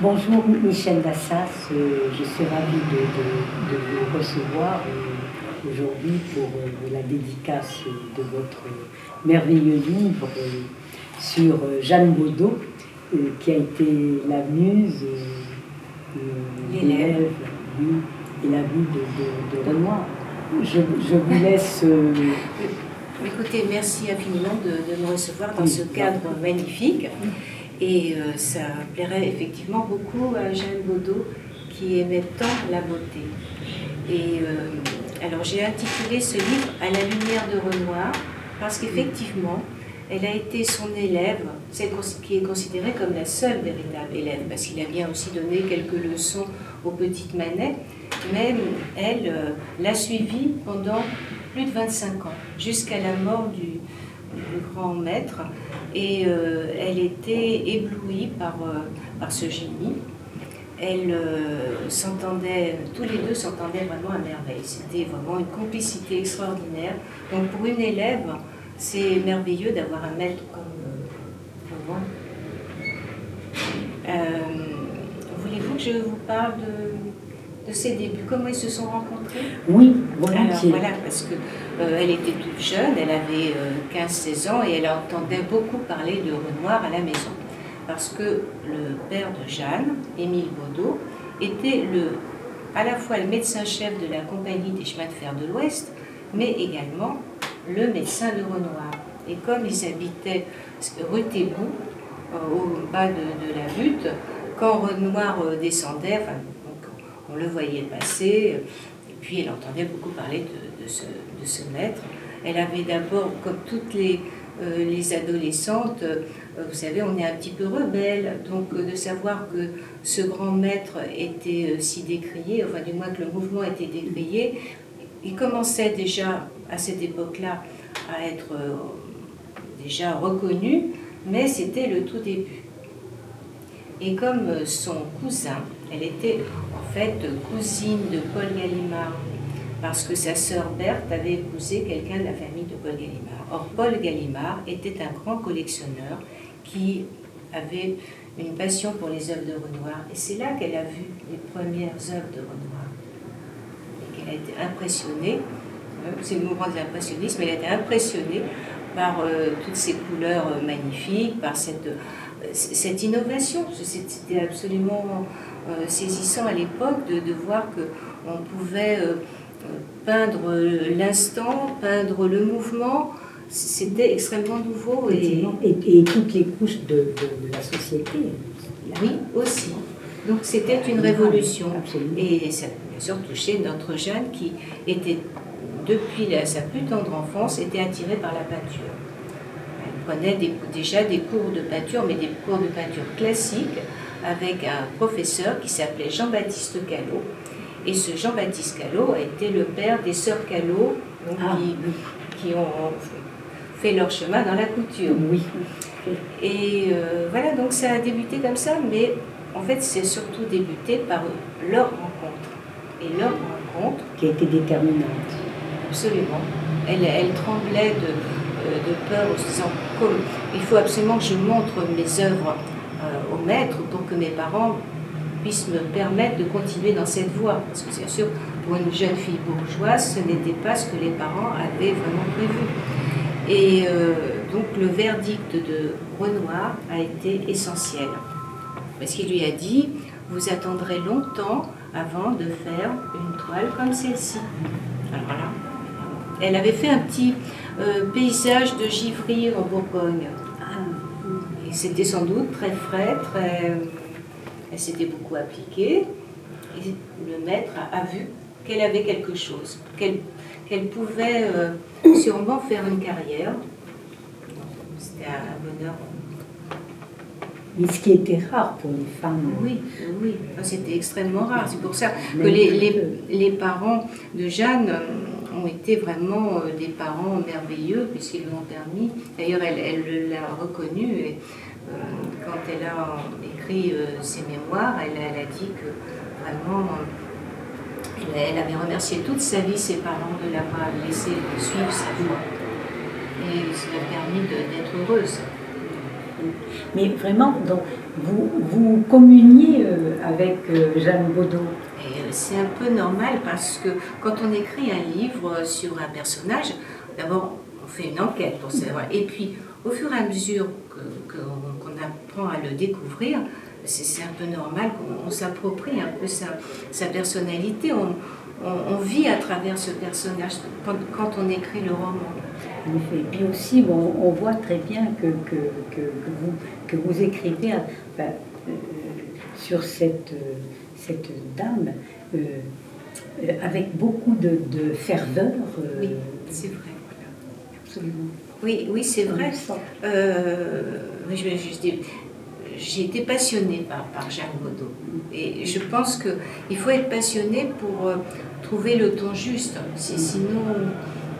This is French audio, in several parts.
Bonjour Michel Dassas, je suis ravie de vous recevoir aujourd'hui pour la dédicace de votre merveilleux livre sur Jeanne Bodot, qui a été la muse, l'élève, et la vie de Renoir. Je vous laisse... Écoutez, merci infiniment de me recevoir dans ce cadre magnifique. Et ça plairait effectivement beaucoup à Jeanne Bodot, qui aimait tant la beauté. Et alors j'ai intitulé ce livre « À la lumière de Renoir » parce qu'effectivement, elle a été son élève, celle qui est considérée comme la seule véritable élève, parce qu'il a bien aussi donné quelques leçons aux petites Manet, mais elle l'a suivie pendant plus de 25 ans, jusqu'à la mort du grand maître, et elle était éblouie par ce génie. Elle s'entendait, tous les deux s'entendaient vraiment à merveille. C'était vraiment une complicité extraordinaire. Donc pour une élève, c'est merveilleux d'avoir un maître comme moi. Voulez-vous que je vous parle de ses débuts, comment ils se sont rencontrés? Oui, voilà. Alors voilà, parce que elle était toute jeune, elle avait 15-16 ans et elle entendait beaucoup parler de Renoir à la maison. Parce que le père de Jeanne, Émile Bodot, était à la fois le médecin-chef de la Compagnie des chemins de fer de l'Ouest, mais également le médecin de Renoir. Et comme ils habitaient rue Thébout, au bas de la butte, quand Renoir descendait, on le voyait passer, et puis elle entendait beaucoup parler de ce maître. Elle avait d'abord, comme toutes les adolescentes, vous savez, on est un petit peu rebelle, donc de savoir que ce grand maître était si décrié, enfin du moins que le mouvement était décrié, il commençait déjà à cette époque-là à être déjà reconnu, mais c'était le tout début. Et comme son cousin, elle était en fait cousine de Paul Gallimard, parce que sa sœur Berthe avait épousé quelqu'un de la famille de Paul Gallimard. Or, Paul Gallimard était un grand collectionneur qui avait une passion pour les œuvres de Renoir. Et c'est là qu'elle a vu les premières œuvres de Renoir. Et qu'elle a été impressionnée, c'est le mouvement de l'impressionnisme, elle a été impressionnée par toutes ces couleurs magnifiques, par cette innovation. C'était absolument saisissant à l'époque de voir qu'on pouvait peindre l'instant, peindre le mouvement. C'était extrêmement nouveau. Et toutes les couches de la société. Oui, aussi. Donc c'était une révolution. Absolument. Et ça a bien sûr touché notre Jeanne qui était, depuis sa plus tendre enfance, était attirée par la peinture. Elle prenait déjà des cours de peinture, mais des cours de peinture classiques, avec un professeur qui s'appelait Jean-Baptiste Callot. Et ce Jean-Baptiste Callot a été le père des sœurs Callot, donc, qui ont fait leur chemin dans la couture. Oui. Et voilà, donc ça a débuté comme ça, mais en fait c'est surtout débuté par leur rencontre. Et leur rencontre... Qui a été déterminante. Absolument. Elle tremblait de peur en se disant il faut absolument que je montre mes œuvres au maître pour que mes parents puissent me permettre de continuer dans cette voie. Parce que bien sûr, pour une jeune fille bourgeoise, ce n'était pas ce que les parents avaient vraiment prévu. Et donc le verdict de Renoir a été essentiel. Parce qu'il lui a dit, vous attendrez longtemps avant de faire une toile comme celle-ci. Alors là, elle avait fait un petit paysage de Givry en Bourgogne. Et c'était sans doute très frais, elle s'était beaucoup appliquée. Et le maître a vu qu'elle avait quelque chose, qu'elle pouvait sûrement faire une carrière. C'était un bonheur. Mais ce qui était rare pour les femmes. Oui, c'était extrêmement rare. C'est pour ça que les parents de Jeanne ont été vraiment des parents merveilleux, puisqu'ils lui ont permis. D'ailleurs, elle l'a reconnu. Et, quand elle a écrit ses mémoires, elle a dit que vraiment, elle avait remercié toute sa vie ses parents de l'avoir laissé suivre sa voie. Et ça lui a permis d'être heureuse. Mais vraiment, donc, vous communiez avec Jeanne Bodot. C'est un peu normal parce que quand on écrit un livre sur un personnage, d'abord on fait une enquête pour savoir. Et puis au fur et à mesure qu'on apprend à le découvrir, c'est un peu normal qu'on s'approprie un peu sa personnalité. On vit à travers ce personnage quand on écrit le roman. En effet. Et puis aussi, bon, on voit très bien que vous écrivez sur cette dame avec beaucoup de ferveur. Oui, c'est vrai. Absolument. Oui, c'est vrai. J'ai été passionnée par Jeanne Bodot. Et je pense qu'il faut être passionné pour trouver le ton juste. Sinon,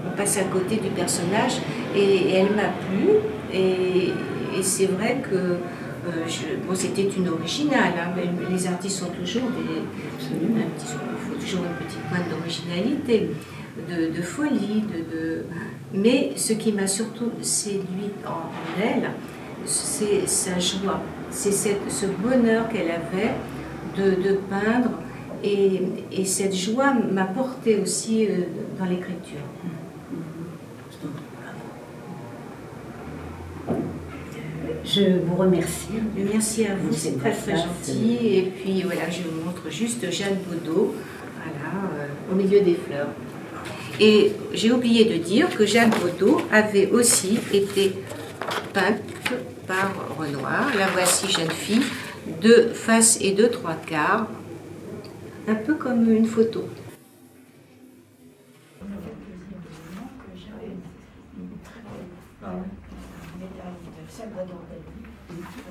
on passe à côté du personnage. Et elle m'a plu. Et c'est vrai que c'était une originale. Hein, mais les artistes sont toujours il faut toujours une petite pointe d'originalité, de folie. Mais ce qui m'a surtout séduite en elle, c'est sa joie. C'est ce bonheur qu'elle avait de peindre. Et cette joie m'a portée aussi dans l'écriture. Je vous remercie. Merci à vous, c'est très très gentil. Et puis voilà, je vous montre juste Jeanne Bodot, voilà, au milieu des fleurs. Et j'ai oublié de dire que Jeanne Bodot avait aussi été peinte par Renoir. La voici, jeune fille, de face et de trois quarts, un peu comme une photo.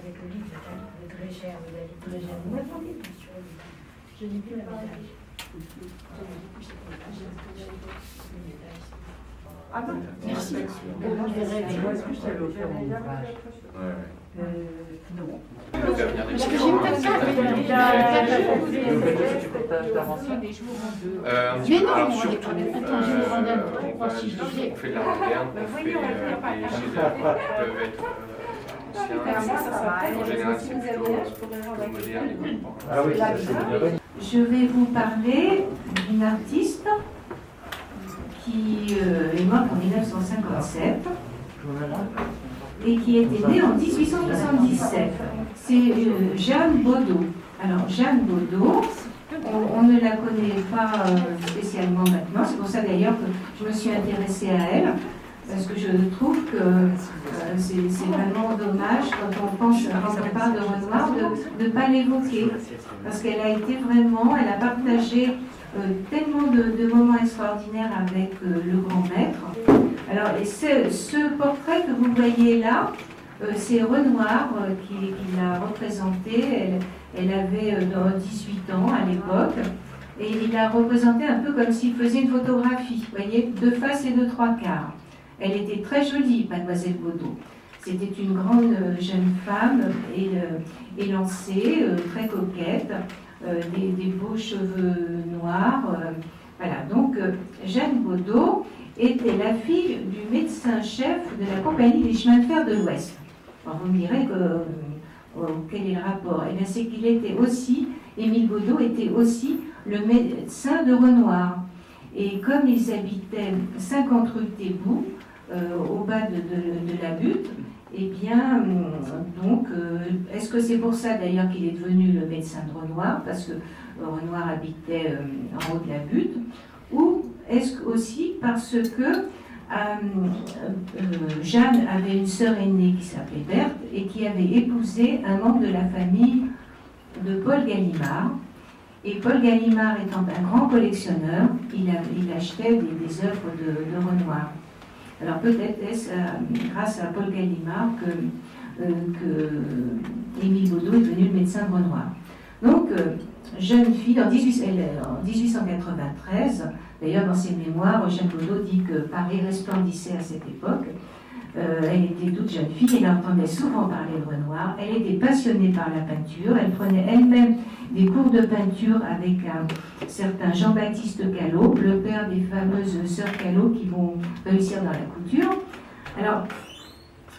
Avec le livre de Grégère, je n'ai plus la médaille. Ah non, merci. Moi, je verrai, mais moi, est-ce que je t'avais offert mon ouvrage? Non. Parce que j'ai peut-être ça, mais non, alors surtout, attends, je vous rends un peu, pourquoi si je disais. On fait de la moderne, on fait des chefs-d'œuvre qui peuvent être anciens. En général, c'est plutôt moderne et contemporain. Ah oui, Je vais vous parler d'une artiste qui est morte en 1957 et qui était née en 1877. C'est Jeanne Bodot. Alors, Jeanne Bodot, on ne la connaît pas spécialement maintenant. C'est pour ça d'ailleurs que je me suis intéressée à elle, parce que je trouve que c'est vraiment dommage quand on parle de Renoir de ne pas l'évoquer, parce qu'elle a été vraiment, elle a partagé tellement de moments extraordinaires avec le grand maître. Alors, et ce portrait que vous voyez là, c'est Renoir qui l'a représenté. Elle avait 18 ans à l'époque, et il l'a représenté un peu comme s'il faisait une photographie, vous voyez, de face et de trois quarts. Elle était très jolie, Mademoiselle Bodot. C'était une grande jeune femme élancée, très coquette, des beaux cheveux noirs. Voilà, donc Jeanne Bodot était la fille du médecin-chef de la Compagnie des chemins de fer de l'Ouest. Alors vous me direz quel est le rapport? Eh bien, c'est qu'il était aussi, Émile Bodot était aussi le médecin de Renoir. Et comme ils habitaient 50 rue Thébout, au bas de la butte, eh bien, donc, est-ce que c'est pour ça d'ailleurs qu'il est devenu le médecin de Renoir, parce que Renoir habitait en haut de la butte, ou est-ce aussi parce que Jeanne avait une sœur aînée qui s'appelait Berthe et qui avait épousé un membre de la famille de Paul Gallimard. Et Paul Gallimard étant un grand collectionneur, il achetait des œuvres de Renoir. Alors peut-être est-ce grâce à Paul Gallimard que Émile Bodot est devenu le médecin de Renoir. Donc, jeune fille, en 1893, d'ailleurs dans ses mémoires, Jeanne Bodot dit que Paris resplendissait à cette époque. Elle était toute jeune fille, elle entendait souvent parler de Renoir, elle était passionnée par la peinture, elle prenait elle-même des cours de peinture avec un certain Jean-Baptiste Callot, le père des fameuses sœurs Callot qui vont réussir dans la couture. Alors,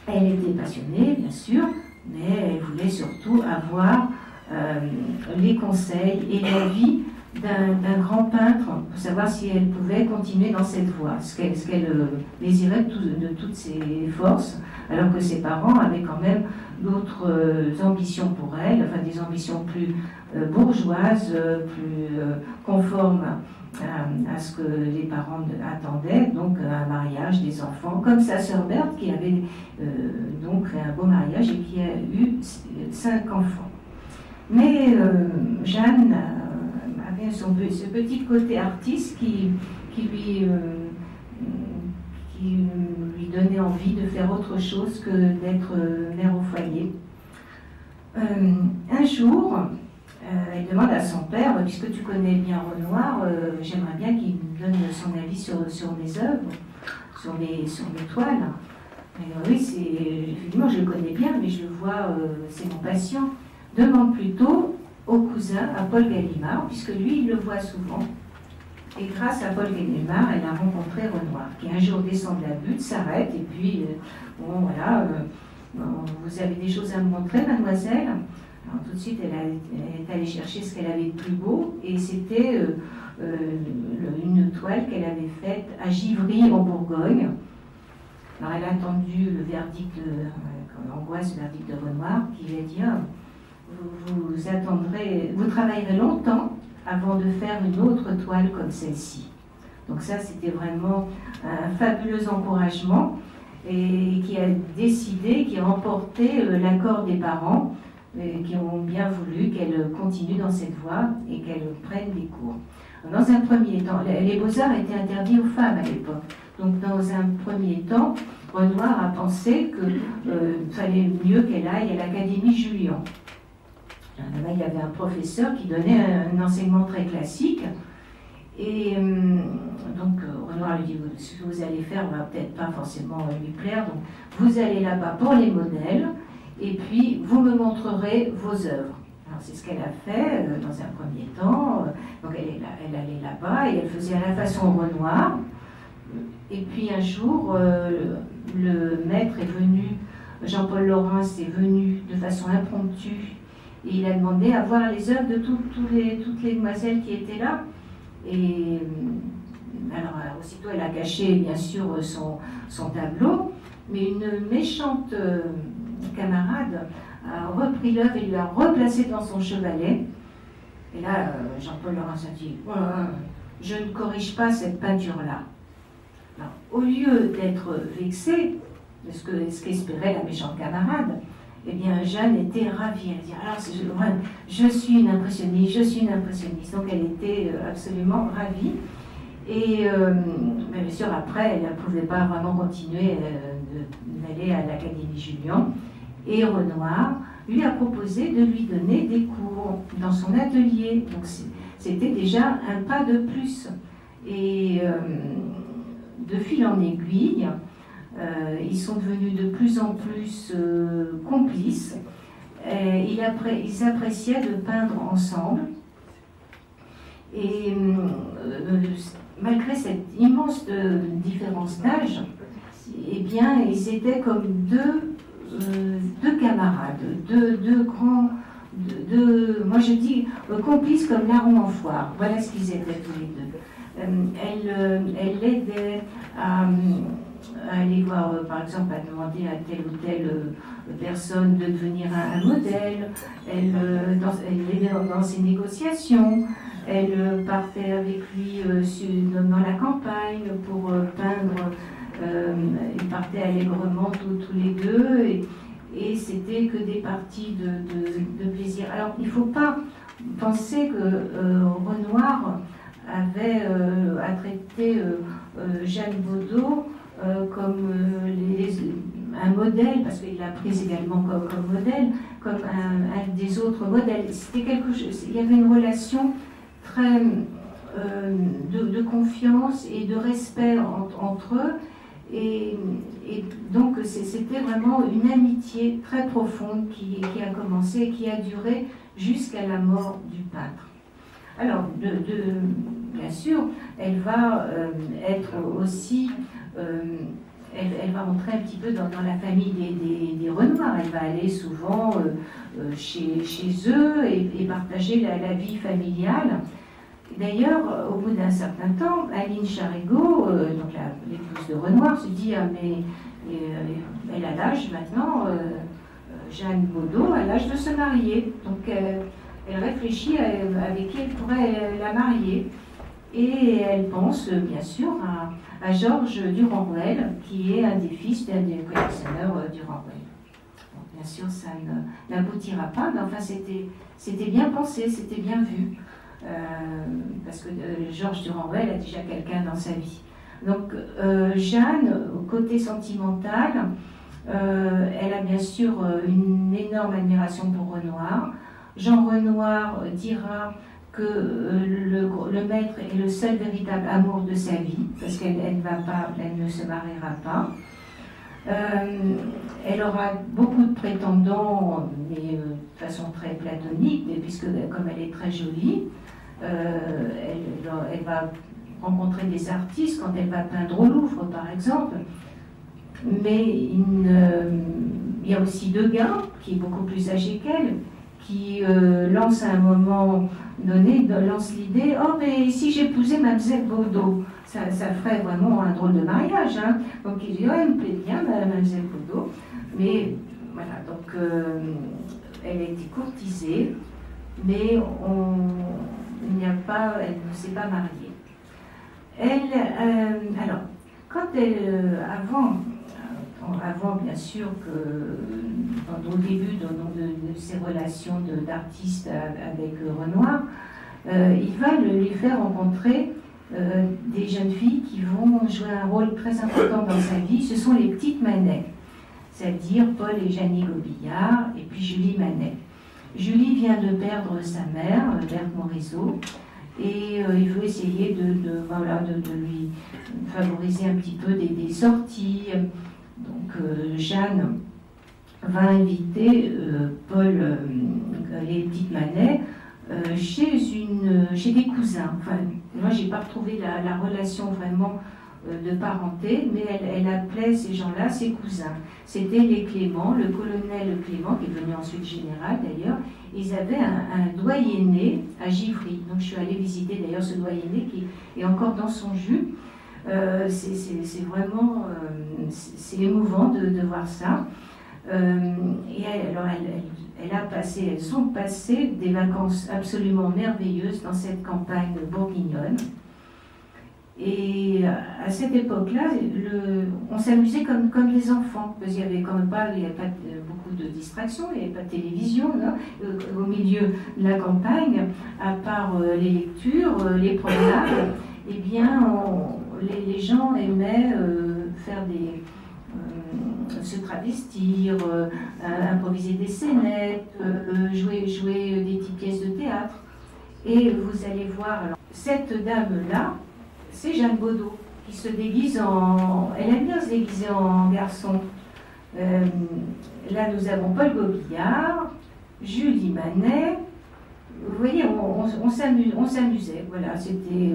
Elle était passionnée, bien sûr, mais elle voulait surtout avoir les conseils et l'avis d'un grand peintre pour savoir si elle pouvait continuer dans cette voie, ce qu'elle désirait de toutes ses forces, alors que ses parents avaient quand même d'autres ambitions pour elle, enfin des ambitions plus bourgeoises, plus conformes à ce que les parents attendaient, donc un mariage, des enfants, comme sa sœur Berthe qui avait donc fait un beau mariage et qui a eu 5 enfants. Mais Jeanne avait ce petit côté artiste qui lui donnait envie de faire autre chose que d'être mère au foyer. Un jour, elle demande à son père, puisque tu connais bien Renoir, j'aimerais bien qu'il me donne son avis sur mes œuvres, sur mes toiles. Oui, effectivement, je le connais bien, mais je le vois, c'est mon patient. Demande plutôt au cousin, à Paul Gallimard, puisque lui, il le voit souvent. Et grâce à Paul Gallimard, elle a rencontré Renoir, qui un jour descend de la butte, s'arrête, et puis, bon, voilà, vous avez des choses à me montrer, mademoiselle? Alors tout de suite, elle est allée chercher ce qu'elle avait de plus beau, et c'était une toile qu'elle avait faite à Givry, en Bourgogne. Alors elle a attendu le verdict, l'angoisse, le verdict de Renoir, qui lui a dit vous travaillerez longtemps avant de faire une autre toile comme celle-ci. Donc ça, c'était vraiment un fabuleux encouragement et qui a décidé, qui a emporté l'accord des parents qui ont bien voulu qu'elle continue dans cette voie et qu'elle prenne des cours. Dans un premier temps, les beaux-arts étaient interdits aux femmes à l'époque. Donc dans un premier temps, Renoir a pensé qu'il fallait mieux qu'elle aille à l'Académie Julian. Là-bas, il y avait un professeur qui donnait un enseignement très classique. Et donc, Renoir lui dit, ce que vous allez faire va peut-être pas forcément lui plaire. Donc, vous allez là-bas pour les modèles, et puis vous me montrerez vos œuvres. Alors, c'est ce qu'elle a fait dans un premier temps. Donc, elle allait là-bas et elle faisait à la façon Renoir. Et puis, un jour, le maître est venu, Jean-Paul Laurens est venu de façon impromptue. Et il a demandé à voir les œuvres de toutes les demoiselles qui étaient là. Et alors, aussitôt, elle a caché, bien sûr, son tableau. Mais une méchante camarade a repris l'œuvre et lui a replacé dans son chevalet. Et là, Jean-Paul Laurens a dit « Je ne corrige pas cette peinture-là ». Au lieu d'être vexée de ce qu'espérait la méchante camarade, eh bien, Jeanne était ravie. Elle dit, alors, je suis une impressionniste, Donc, elle était absolument ravie. Et, bien sûr, après, elle ne pouvait pas vraiment continuer d'aller à l'Académie Julian. Et Renoir lui a proposé de lui donner des cours dans son atelier. Donc, c'était déjà un pas de plus. Et de fil en aiguille, ils sont devenus de plus en plus complices. Ils appréciaient de peindre ensemble. Et malgré cette immense différence d'âge, eh bien, ils étaient comme deux camarades, deux grands, moi je dis complices comme larron en foire. Voilà ce qu'ils étaient tous les deux. Elle l'aidait à aller voir, par exemple, à demander à telle ou telle personne de devenir un modèle. Elle l'aidait dans ses négociations. Elle partait avec lui dans la campagne pour peindre. Ils partaient allègrement tous les deux. Et c'était que des parties de plaisir. Alors, il ne faut pas penser que Renoir avait à traiter Jeanne Bodot comme un modèle, parce qu'il l'a prise également comme modèle, comme un des autres modèles. C'était quelque chose, il y avait une relation très de confiance et de respect entre eux, et donc c'était vraiment une amitié très profonde qui a commencé et qui a duré jusqu'à la mort du peintre. Alors, bien sûr, elle va être aussi elle va entrer un petit peu dans la famille des Renoir. Elle va aller souvent chez eux et partager la vie familiale. D'ailleurs, au bout d'un certain temps, Aline Charigot, donc l'épouse de Renoir, se dit ah, mais elle a l'âge maintenant, Jeanne Baudot a l'âge de se marier. Donc elle réfléchit avec qui elle pourrait la marier. Et elle pense bien sûr à Georges Durand-Ruel, qui est un des fils d'un des collectionneurs Durand-Ruel. Bon, bien sûr, ça n'aboutira pas, mais enfin c'était bien pensé, c'était bien vu. Parce que Georges Durand-Ruel a déjà quelqu'un dans sa vie. Donc Jeanne, côté sentimental, elle a bien sûr une énorme admiration pour Renoir. Jean Renoir dira que le maître est le seul véritable amour de sa vie, parce qu'elle ne se mariera pas. Elle aura beaucoup de prétendants, mais de façon très platonique, puisque comme elle est très jolie, elle va rencontrer des artistes quand elle va peindre au Louvre, par exemple. Mais il y a aussi Degas, qui est beaucoup plus âgé qu'elle, qui lance à un moment donné, lance l'idée « Oh, mais si j'épousais Mademoiselle Baudot, ça ferait vraiment un drôle de mariage. Hein. » Donc il dit « Oh, elle me plaît bien, Mademoiselle Baudot. » Mais voilà, donc elle a été courtisée, mais elle ne s'est pas mariée. Alors, quand elle, avant bien sûr que au début de ses relations d'artiste avec Renoir, il va lui faire rencontrer des jeunes filles qui vont jouer un rôle très important dans sa vie. Ce sont les petites Manet, c'est-à-dire Paul et Jeannie Gobillard et puis Julie Manet. Julie vient de perdre sa mère, Berthe Morisot, et il veut essayer de lui favoriser un petit peu des sorties. Donc Jeanne va inviter Paul, les petites Manet, chez des cousins. Enfin, moi, j'ai pas retrouvé la relation vraiment de parenté, mais elle appelait ces gens-là ses cousins. C'était les Clément, le colonel Clément, qui est devenu ensuite général d'ailleurs. Ils avaient un doyenné à Givry. Donc je suis allée visiter d'ailleurs ce doyenné qui est encore dans son jus. C'est vraiment c'est émouvant de voir ça. Et elles ont passé des vacances absolument merveilleuses dans cette campagne bourguignonne. Et à cette époque-là, on s'amusait comme des enfants, parce qu'il n'y avait quand même pas, beaucoup de distractions, il n'y avait pas de télévision là, au milieu de la campagne, à part les lectures, les promenades. Eh bien, les gens aimaient faire se travestir, improviser des scénettes, jouer des petites pièces de théâtre. Et vous allez voir, alors, cette dame-là, c'est Jeanne Baudot, qui se déguise Elle aime bien se déguiser en garçon. Là, nous avons Paul Gobillard, Julie Manet. Vous voyez, on s'amusait. Voilà, c'était...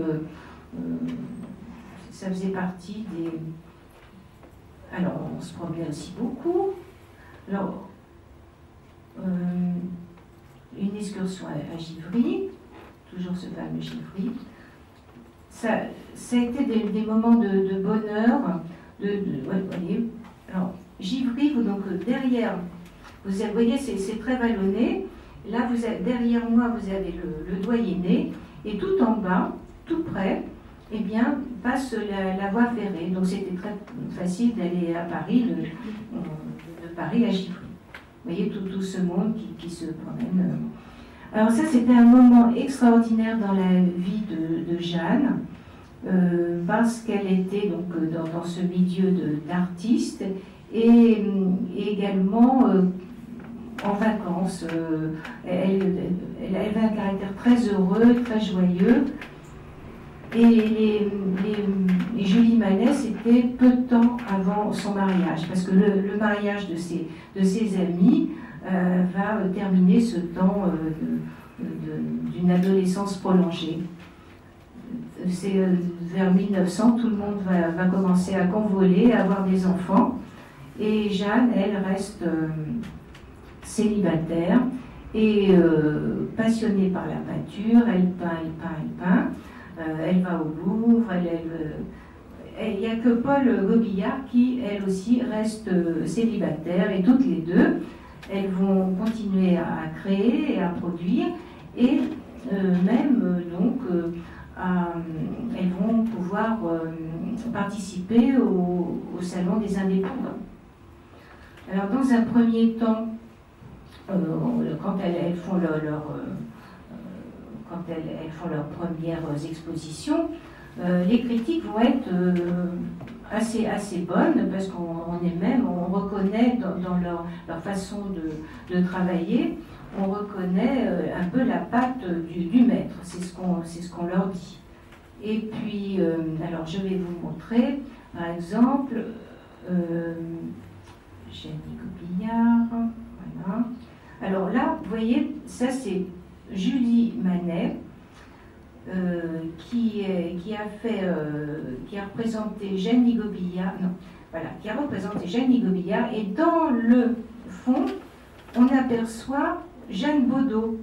ça faisait partie des... Alors, on se promenait aussi beaucoup. Alors, une excursion à Givry, toujours ce fameux Givry. Ça a été des moments de bonheur. Voyez. Alors, Givry, donc derrière, vous voyez, c'est très vallonné. Là, derrière moi, vous avez le doyenné. Et tout en bas, tout près, eh bien, passe la voie ferrée. Donc, c'était très facile d'aller à Paris, de Paris à Givry. Vous voyez tout ce monde qui se promène. Alors ça, c'était un moment extraordinaire dans la vie de Jeanne, parce qu'elle était donc dans ce milieu d'artistes et également en vacances. Elle avait un caractère très heureux, très joyeux. Et Julie Manet, c'était peu de temps avant son mariage, parce que le mariage de ses amis va terminer ce temps d'une adolescence prolongée. c'est vers 1900, tout le monde va commencer à convoler, à avoir des enfants. Et Jeanne, elle reste célibataire et passionnée par la peinture. Elle peint. Elle va au Louvre. Il n'y a que Paul Gobillard qui, elle aussi, reste célibataire. Et toutes les deux, elles vont continuer à créer et à produire. Et même, donc, elles vont pouvoir participer au Salon des Indépendants. Alors, dans un premier temps, quand elles font leurs premières expositions, les critiques vont être assez bonnes parce on reconnaît dans leur façon de travailler, on reconnaît un peu la patte du maître, c'est ce qu'on leur dit. Et puis, alors je vais vous montrer, par exemple, Jenny Gobillard, voilà. Alors là, vous voyez, ça c'est Julie Manet, qui a représenté Jenny Gobillard, qui a représenté Jenny Gobillard, et dans le fond, on aperçoit Jeanne Baudot.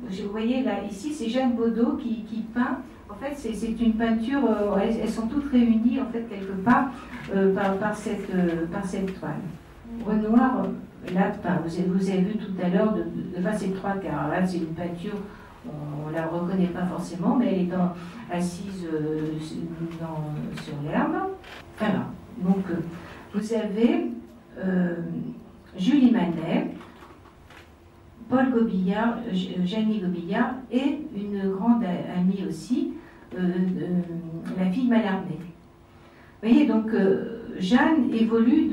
Vous voyez là, ici, c'est Jeanne Baudot qui peint. En fait, c'est une peinture, elles sont toutes réunies, en fait, quelque part, par cette toile. Renoir l'a peint. Vous avez vu tout à l'heure, c'est le 3/4. Là, c'est une peinture, on ne la reconnaît pas forcément, mais elle est assise sur l'herbe. Alors, donc, vous avez Julie Manet, Paul Gobillard, Jenny Gobillard et une grande amie aussi, la fille Mallarmé. Vous voyez, donc Jeanne évolue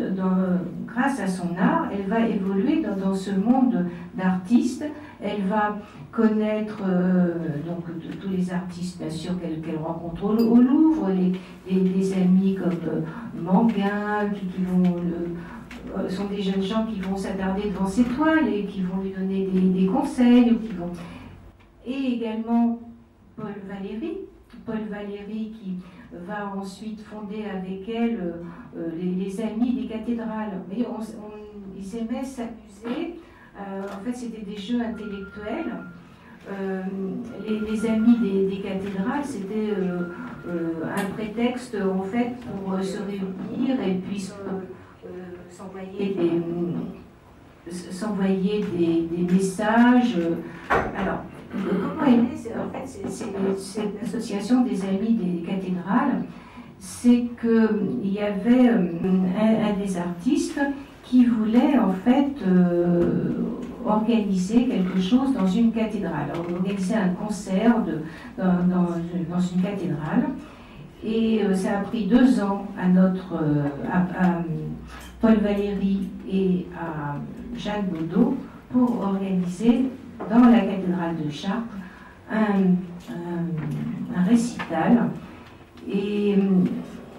grâce à son art, elle va évoluer dans ce monde d'artistes, elle va connaître donc tous les artistes bien sûr qu'elle rencontre au Louvre, les amis comme Manguin, qui sont des jeunes gens qui vont s'attarder devant ses toiles et qui vont lui donner des conseils, et également Paul Valéry qui va ensuite fonder avec elle les Amis des cathédrales. Mais ils aimaient s'amuser, en fait c'était des jeux intellectuels. Les Amis des cathédrales, c'était un prétexte en fait pour se réunir et puis s'envoyer des messages. Alors, comment est née en fait cette association des Amis des cathédrales? C'est qu'il y avait un des artistes qui voulait en fait organiser quelque chose dans une cathédrale, organiser un concert dans une cathédrale. Et ça a pris 2 ans à Paul Valéry et à Jeanne Baudot pour organiser dans la cathédrale de Chartres un récital. Et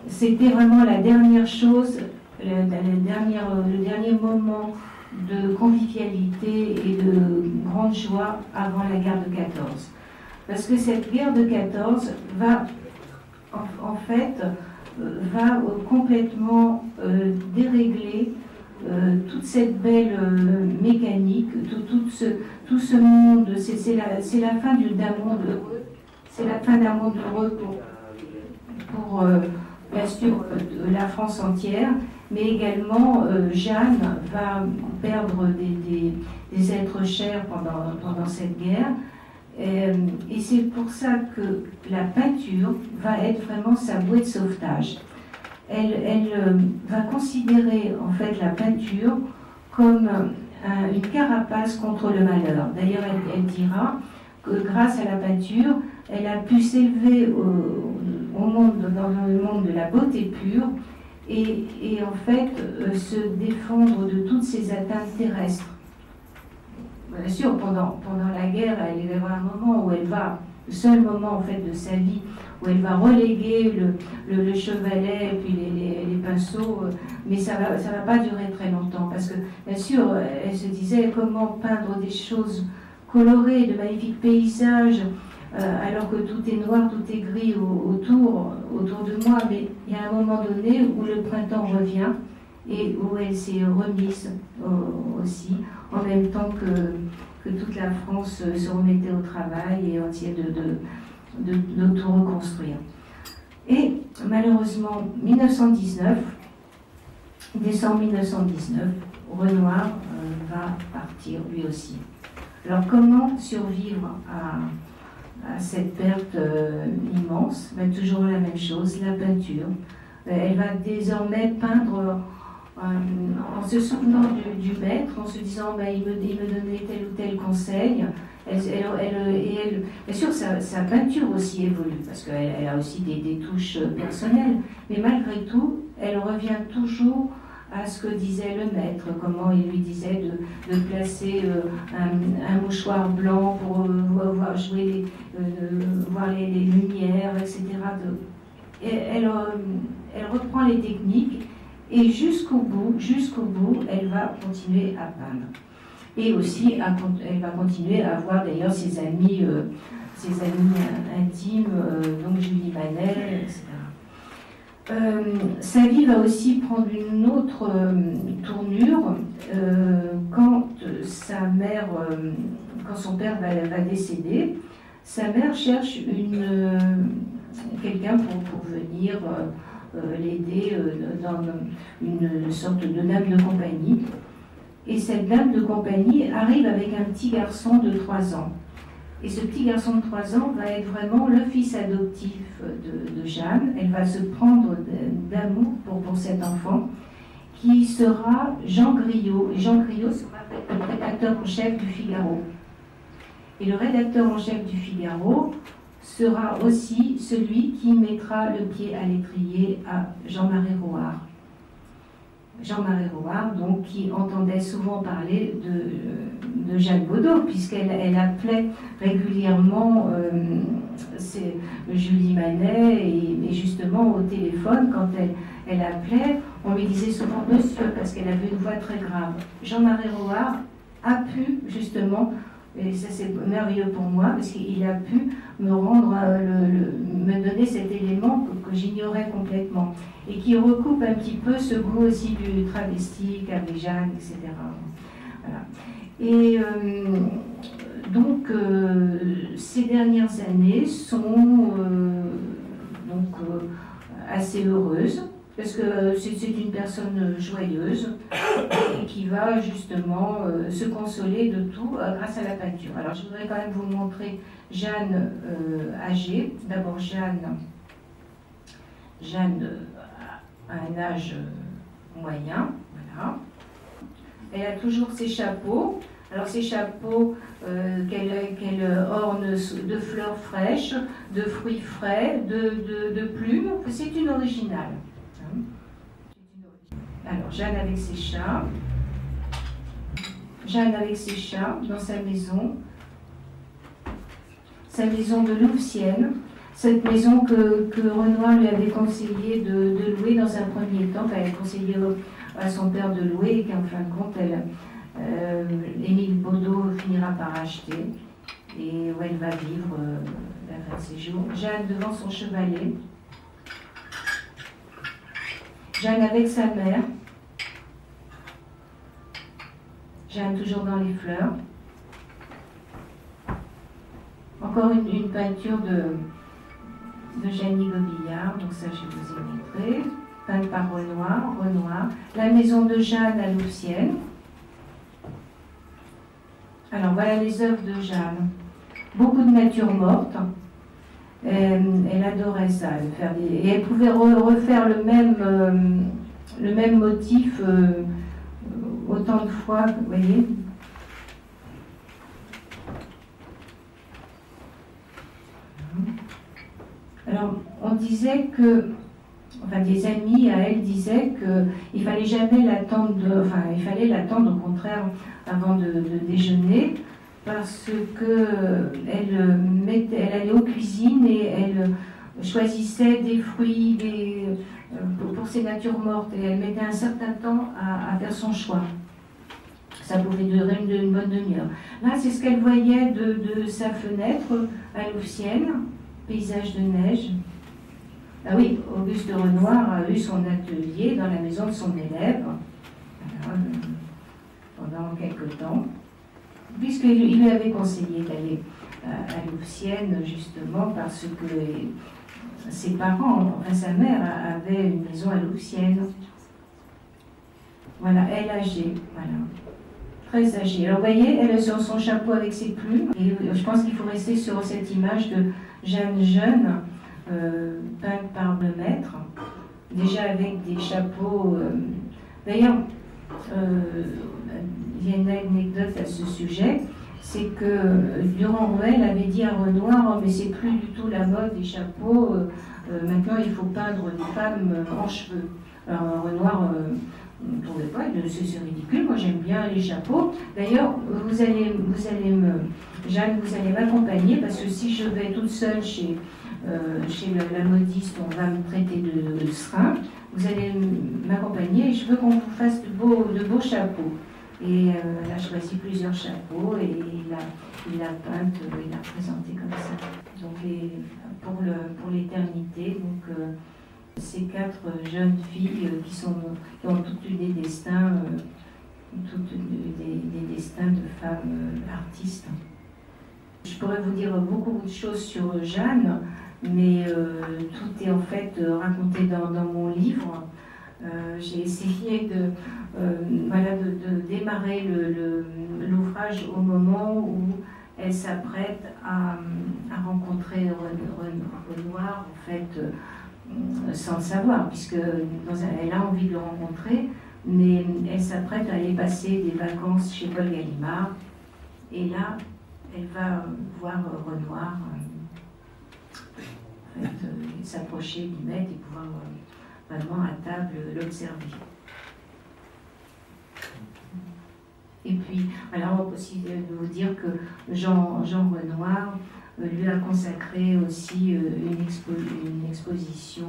c'était vraiment la dernière chose, le dernier moment de convivialité et de grande joie avant la guerre de 14. Parce que cette guerre de 14 va en fait complètement dérégler toute cette belle mécanique, tout ce monde. C'est la fin d'un monde heureux. C'est la fin d'un monde heureux pour bien sûr la France entière, mais également Jeanne va perdre des êtres chers pendant cette guerre. Et c'est pour ça que la peinture va être vraiment sa bouée de sauvetage. Elle va considérer en fait la peinture comme une carapace contre le malheur. D'ailleurs, elle dira que grâce à la peinture, elle a pu s'élever dans le monde de la beauté pure et en fait se défendre de toutes ces atteintes terrestres. Bien sûr, pendant la guerre, il va y avoir un moment où elle va, le seul moment en fait de sa vie, où elle va reléguer le chevalet et puis les pinceaux, mais ça va pas durer très longtemps, parce que bien sûr, elle se disait comment peindre des choses colorées, de magnifiques paysages, alors que tout est noir, tout est gris autour de moi, mais il y a un moment donné où le printemps revient et où elle s'est remise aussi, en même temps que toute la France se remettait au travail et essayait de tout reconstruire. Et malheureusement, 1919, décembre 1919, Renoir va partir lui aussi. Alors comment survivre à cette perte immense? Toujours la même chose, la peinture. Elle va désormais peindre en se souvenant du maître, en se disant il me donnait tel ou tel conseil. Bien sûr, sa peinture aussi évolue, parce qu'elle a aussi des touches personnelles, mais malgré tout, elle revient toujours à ce que disait le maître, comment il lui disait de placer un mouchoir blanc pour voir jouer, voir les lumières, etc. Elle reprend les techniques et jusqu'au bout, elle va continuer à peindre. Et aussi, elle va continuer à voir d'ailleurs ses amis intimes, donc Julie Manel, etc. Sa vie va aussi prendre une autre tournure quand quand son père va décéder. Sa mère cherche quelqu'un pour venir l'aider dans une sorte de dame de compagnie. Et cette dame de compagnie arrive avec un petit garçon de 3 ans. Et ce petit garçon de 3 ans va être vraiment le fils adoptif de Jeanne. Elle va se prendre d'amour pour cet enfant, qui sera Jean Griot. Et Jean Griot sera le rédacteur en chef du Figaro. Et le rédacteur en chef du Figaro sera aussi celui qui mettra le pied à l'étrier à Jean-Marie Rouart. Jean-Marie Rouart, donc, qui entendait souvent parler de Jeanne Bodot, puisqu'elle appelait régulièrement Julie Manet, et justement au téléphone, quand elle appelait, on lui disait souvent monsieur, parce qu'elle avait une voix très grave. Jean-Marie Rouart a pu justement, et ça c'est merveilleux pour moi, parce qu'il a pu me donner cet élément que j'ignorais complètement, et qui recoupe un petit peu ce goût aussi du travesti, avec Jeanne, etc. Voilà. Et donc, ces dernières années sont assez heureuses, parce que c'est une personne joyeuse et qui va justement se consoler de tout grâce à la peinture. Alors je voudrais quand même vous montrer Jeanne âgée. D'abord Jeanne a un âge moyen, voilà. Elle a toujours ses chapeaux. Alors ces chapeaux qu'elle orne de fleurs fraîches, de fruits frais, de plumes, c'est une originale. Alors Jeanne avec ses chats. Jeanne avec ses chats dans sa maison de Louvciennes. Cette maison que Renoir lui avait conseillé de louer dans un premier temps, qu'elle avait conseillé à son père de louer, et qu'en fin de compte, Émile Bodot finira par acheter, et où elle va vivre la fin de ses jours. Jeanne devant son chevalet. Jeanne avec sa mère. Jeanne toujours dans les fleurs. Encore une peinture de Jeannie Gobillard, donc ça je vous ai montré, peinte par Renoir. La maison de Jeanne à Louvciennes. Alors voilà les œuvres de Jeanne. Beaucoup de nature morte. Elle adorait ça, et elle pouvait refaire le même motif autant de fois, vous voyez. Alors, on disait des amis à elle disaient qu'il fallait jamais l'attendre, il fallait l'attendre au contraire avant de déjeuner, parce que elle allait aux cuisines et elle choisissait des fruits pour ses natures mortes, et elle mettait un certain temps à faire son choix. Ça pouvait durer une bonne demi-heure. Là, c'est ce qu'elle voyait de sa fenêtre à Louvciennes, Paysage de neige. Ah oui, Auguste Renoir a eu son atelier dans la maison de son élève, voilà, pendant quelque temps, puisqu'il lui avait conseillé d'aller à Louvciennes, justement, parce que ses parents, enfin sa mère, avait une maison à Louvciennes. Voilà, elle âgée, voilà. Très âgée. Alors vous voyez, elle est sur son chapeau avec ses plumes. Et je pense qu'il faut rester sur cette image de Jeanne jeune, peinte par le maître, déjà avec des chapeaux. D'ailleurs, il y a une anecdote à ce sujet, c'est que Durand-Ruel avait dit à Renoir, oh, mais c'est plus du tout la mode des chapeaux, maintenant il faut peindre des femmes en cheveux. Alors Renoir ne trouvait pas, c'est ridicule, moi j'aime bien les chapeaux. D'ailleurs, Jeanne, vous allez m'accompagner, parce que si je vais toute seule chez la modiste, on va me traiter de serin. Vous allez m'accompagner et je veux qu'on vous fasse de beaux chapeaux. Et elle a choisi plusieurs chapeaux et il l'a peinte, il l'a présenté comme ça. Donc pour l'éternité, donc ces 4 jeunes filles qui ont toutes eu des destins, des destins de femmes artistes. Je pourrais vous dire beaucoup de choses sur Jeanne, mais tout est en fait raconté dans mon livre. J'ai essayé de démarrer l'ouvrage au moment où elle s'apprête à rencontrer Renoir, en fait, sans le savoir, puisque elle a envie de le rencontrer, mais elle s'apprête à aller passer des vacances chez Paul Gallimard, et là, elle va voir Renoir, en fait, s'approcher du maître et pouvoir vraiment à table l'observer. Et puis, alors on peut aussi vous dire que Jean Renoir lui a consacré aussi une exposition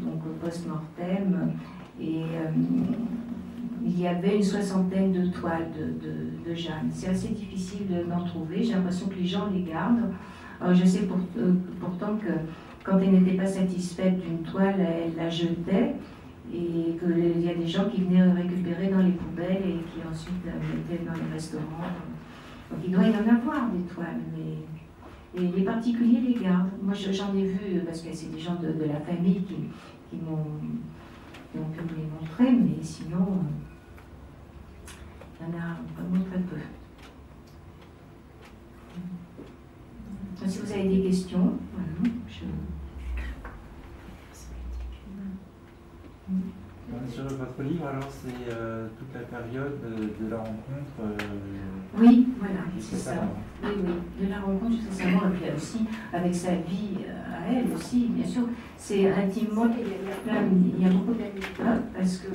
donc post-mortem, et il y avait une 60aine de toiles de Jeanne. C'est assez difficile d'en trouver, j'ai l'impression que les gens les gardent. Alors, je sais pourtant que quand elle n'était pas satisfaite d'une toile, elle la jetait, et qu'il y a des gens qui venaient récupérer dans les poubelles et qui ensuite la mettaient dans les restaurants. Donc il doit y en avoir des toiles, mais les particuliers les gardent. Moi j'en ai vu, parce que c'est des gens de la famille qui ont pu me les montrer, mais sinon, il y en a vraiment très peu. Si vous avez des questions, voilà, Sur votre livre, alors, c'est toute la période de la rencontre. Oui, voilà, c'est ça. Oui, de la rencontre jusqu'à sa mort, et puis aussi avec sa vie à elle aussi, bien sûr. C'est intimement. Il y a beaucoup d'anecdotes, parce que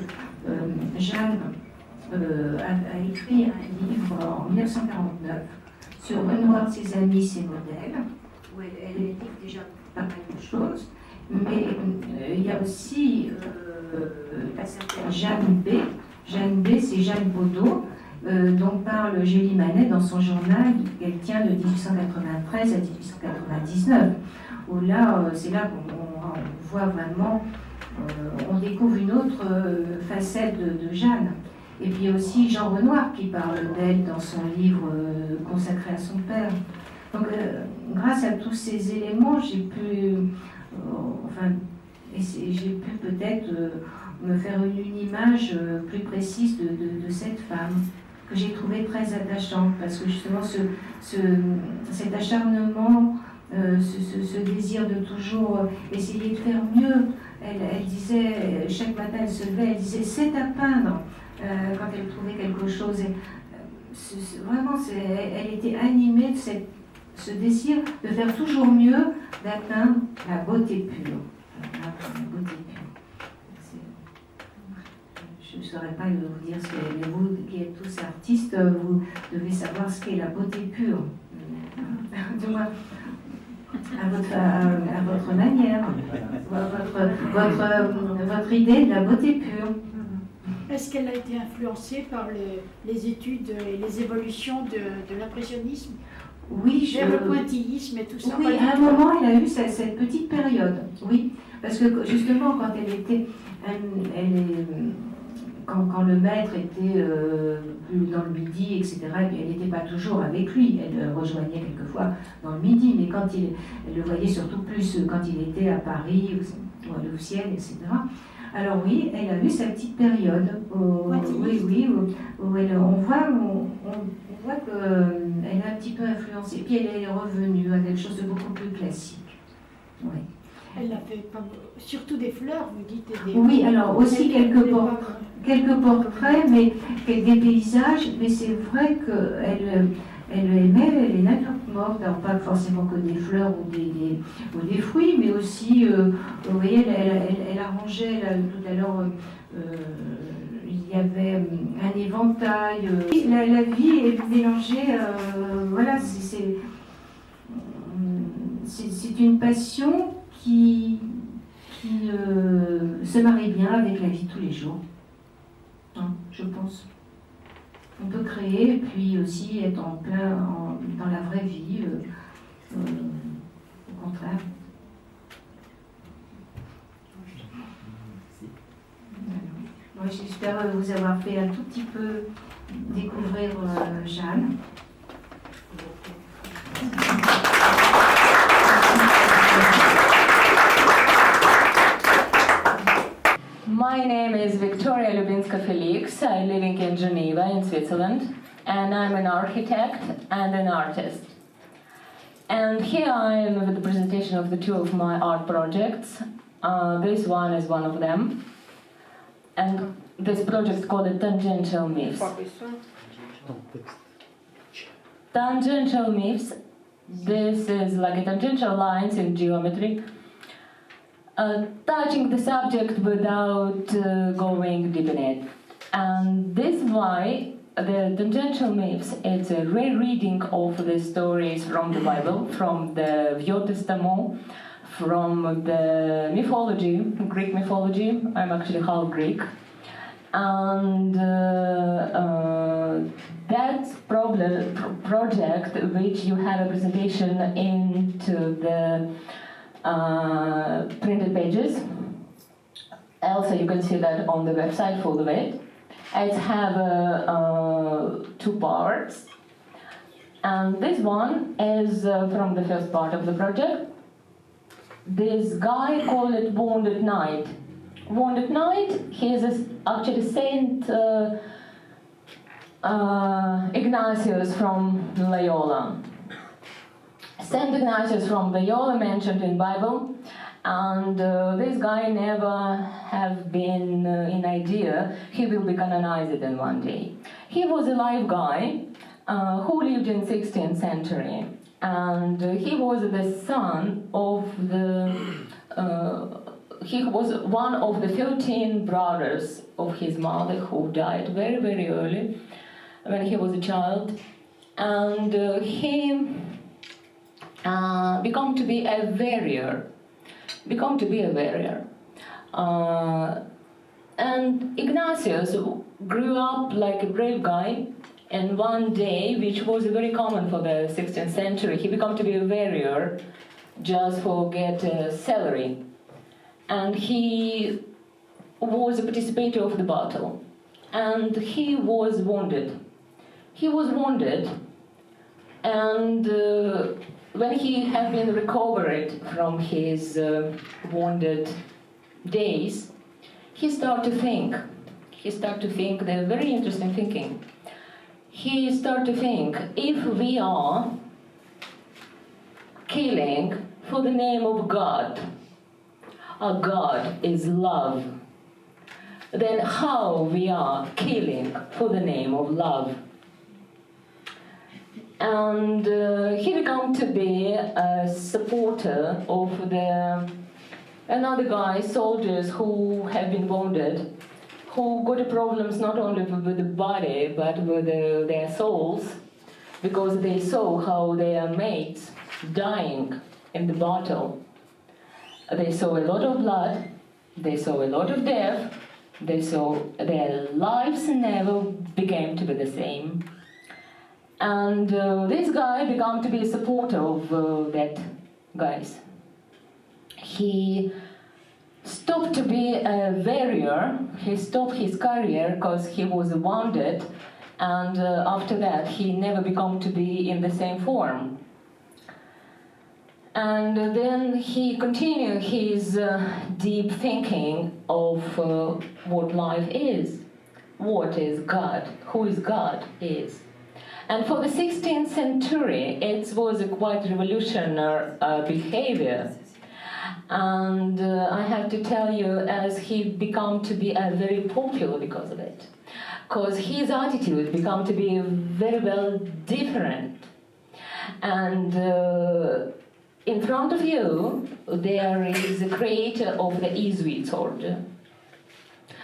Jeanne a écrit un livre en 1949 sur Renoir, ses amis, ses modèles, où elle dit déjà pas mal de choses, mais il y a aussi la certaine Jeanne B. Jeanne B, c'est Jeanne Baudot, dont parle Julie Manet dans son journal qu'elle tient de 1893 à 1899, où là, c'est là qu'on voit vraiment, on découvre une autre facette de Jeanne. Et puis il y a aussi Jean Renoir qui parle d'elle dans son livre consacré à son père. Donc grâce à tous ces éléments, j'ai pu, j'ai pu peut-être me faire une image plus précise de cette femme, que j'ai trouvée très attachante, parce que justement cet acharnement, ce désir de toujours essayer de faire mieux, elle disait, chaque matin elle se levait, elle disait c'est à peindre. Quand elle trouvait quelque chose, vraiment, elle était animée de ce désir de faire toujours mieux, d'atteindre la beauté pure. La beauté pure. Je ne saurais pas vous dire ce qu'est, mais vous qui êtes tous artistes, vous devez savoir ce qu'est la beauté pure. Du moins, à votre manière, votre idée de la beauté pure. Est-ce qu'elle a été influencée par les études et les évolutions de l'impressionnisme? Oui, vers le pointillisme et tout ça. Oui, à un moment, elle a eu cette petite période, oui. Parce que justement, quand elle était... Quand le maître était plus dans le midi, etc., et puis elle n'était pas toujours avec lui, elle rejoignait quelquefois dans le midi, mais elle le voyait surtout plus quand il était à Paris, ou à Louvciennes, etc. Alors oui, elle a eu sa petite période, où on voit qu'elle a un petit peu influencé, puis elle est revenue à quelque chose de beaucoup plus classique. Oui. Elle a fait surtout des fleurs, vous dites. Oui, alors aussi quelques portraits, mais des paysages, mais c'est vrai qu'elle aimait les natures mortes, alors pas forcément que des fleurs ou des fruits, mais aussi, vous voyez, elle arrangeait, tout à l'heure, il y avait un éventail. La vie est mélangée, voilà, c'est une passion qui se marie bien avec la vie de tous les jours, hein, je pense. On peut créer et puis aussi être en plein dans la vraie vie, au contraire. Moi, j'espère vous avoir fait un tout petit peu découvrir Jeanne. My name is Victoria Lubinska-Felix. I live in Geneva in Switzerland, and I'm an architect and an artist. And here I am with the presentation of the two of my art projects. This one is one of them. And this project is called Tangential Myths. Tangential myths, this is like a tangential lines in geometry, touching the subject without going deep in it. And this is why the tangential myths, it's a rereading of the stories from the Bible, from the Vieux Testament, from the mythology, Greek mythology. I'm actually half Greek. And that project, which you have a presentation into the printed pages. Also, you can see that on the website full of it. It have two parts. And this one is from the first part of the project. This guy called it Wounded Knight. Wounded Knight, he is actually Saint Ignatius from Loyola. Saint Ignatius from Loyola mentioned in Bible, and this guy never have been in idea he will be canonized in one day. He was a live guy who lived in 16th century, and he was the son of he was one of the 13 brothers of his mother who died very, very early when he was a child. And he became to be a warrior. And Ignatius grew up like a brave guy, and one day, which was very common for the 16th century, he became to be a warrior just for get a salary. And he was a participator of the battle, and he was wounded. And when he had been recovered from his wounded days, he started to think. They're very interesting thinking. He started to think, if we are killing for the name of God, our God is love, then how we are killing for the name of love? And he began to be a supporter of another guy, soldiers who have been wounded, who got problems not only with the body but with their souls, because they saw how their mates dying in the battle. They saw a lot of blood, they saw a lot of death, they saw their lives never began to be the same. And this guy began to be a supporter of that guys. He stopped to be a warrior. He stopped his career because he was wounded, and after that he never became to be in the same form. And then he continued his deep thinking of what life is, what is God, who is God is. And for the 16th century, it was a quite revolutionary behavior. And I have to tell you, as he became to be very popular because of it. Because his attitude became to be very well different. And in front of you, there is the creator of the Jesuit order.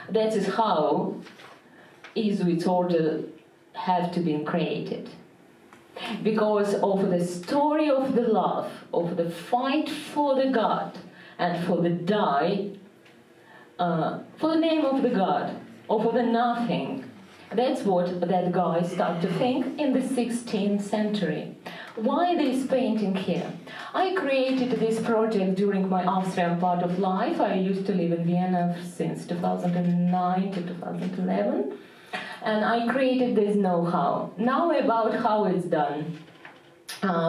That is how Jesuit order have to be created. Because of the story of the love, of the fight for the God, and for the die, for the name of the God, or for the nothing. That's what that guy started to think in the 16th century. Why this painting here? I created this project during my Austrian part of life. I used to live in Vienna since 2009 to 2011. And I created this know-how. Now about how it's done.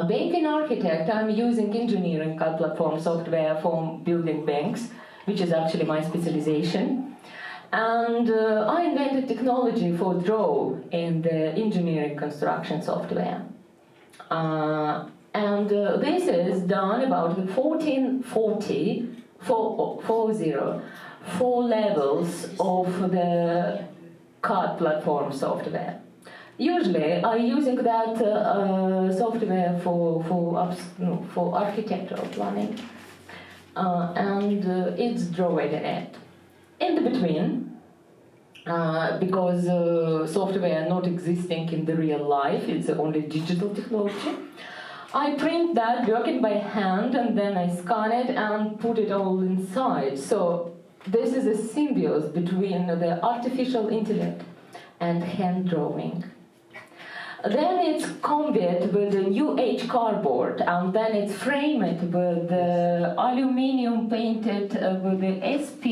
Being an architect, I'm using engineering CAD platform software for building banks, which is actually my specialization. And I invented technology for draw in the engineering construction software. And this is done about 1440, 4 levels of the CAD platform software. Usually, I'm using that software for architectural planning, and it's drawing in it. In the between, because software not existing in the real life, it's only digital technology, I print that working by hand, and then I scan it and put it all inside. So this is a symbiosis between the artificial intellect and hand drawing. Then it's combined with the new age cardboard, and then it's framed with the aluminium painted with the SOP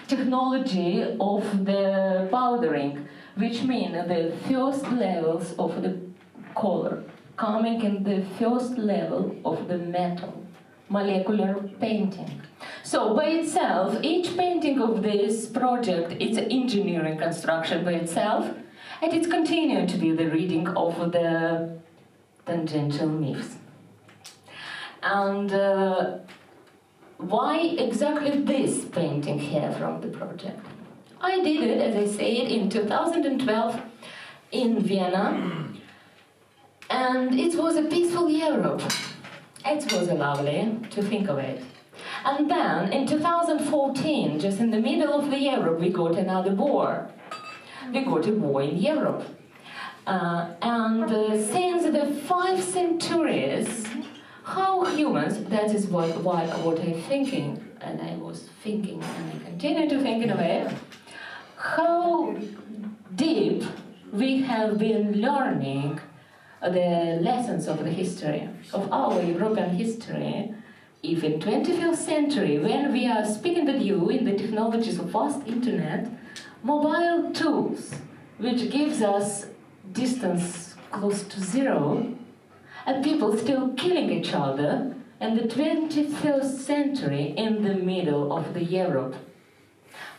technology of the powdering, which means the first levels of the color coming in the first level of the metal, molecular painting. So by itself, each painting of this project is an engineering construction by itself, and it continues to be the reading of the tangential myths. And why exactly this painting here from the project? I did it, as I said, in 2012 in Vienna, and it was a peaceful Europe. It was lovely to think of it. And then in 2014, just in the middle of the Europe, we got another war. We got a war in Europe. And since the 5 centuries, how humans, that is what I'm thinking, and I was thinking, and I continue to think in a way, how deep we have been learning the lessons of the history, of our European history, if in 21st century, when we are speaking with you in the technologies of vast internet, mobile tools, which gives us distance close to zero, and people still killing each other, in the 21st century in the middle of the Europe.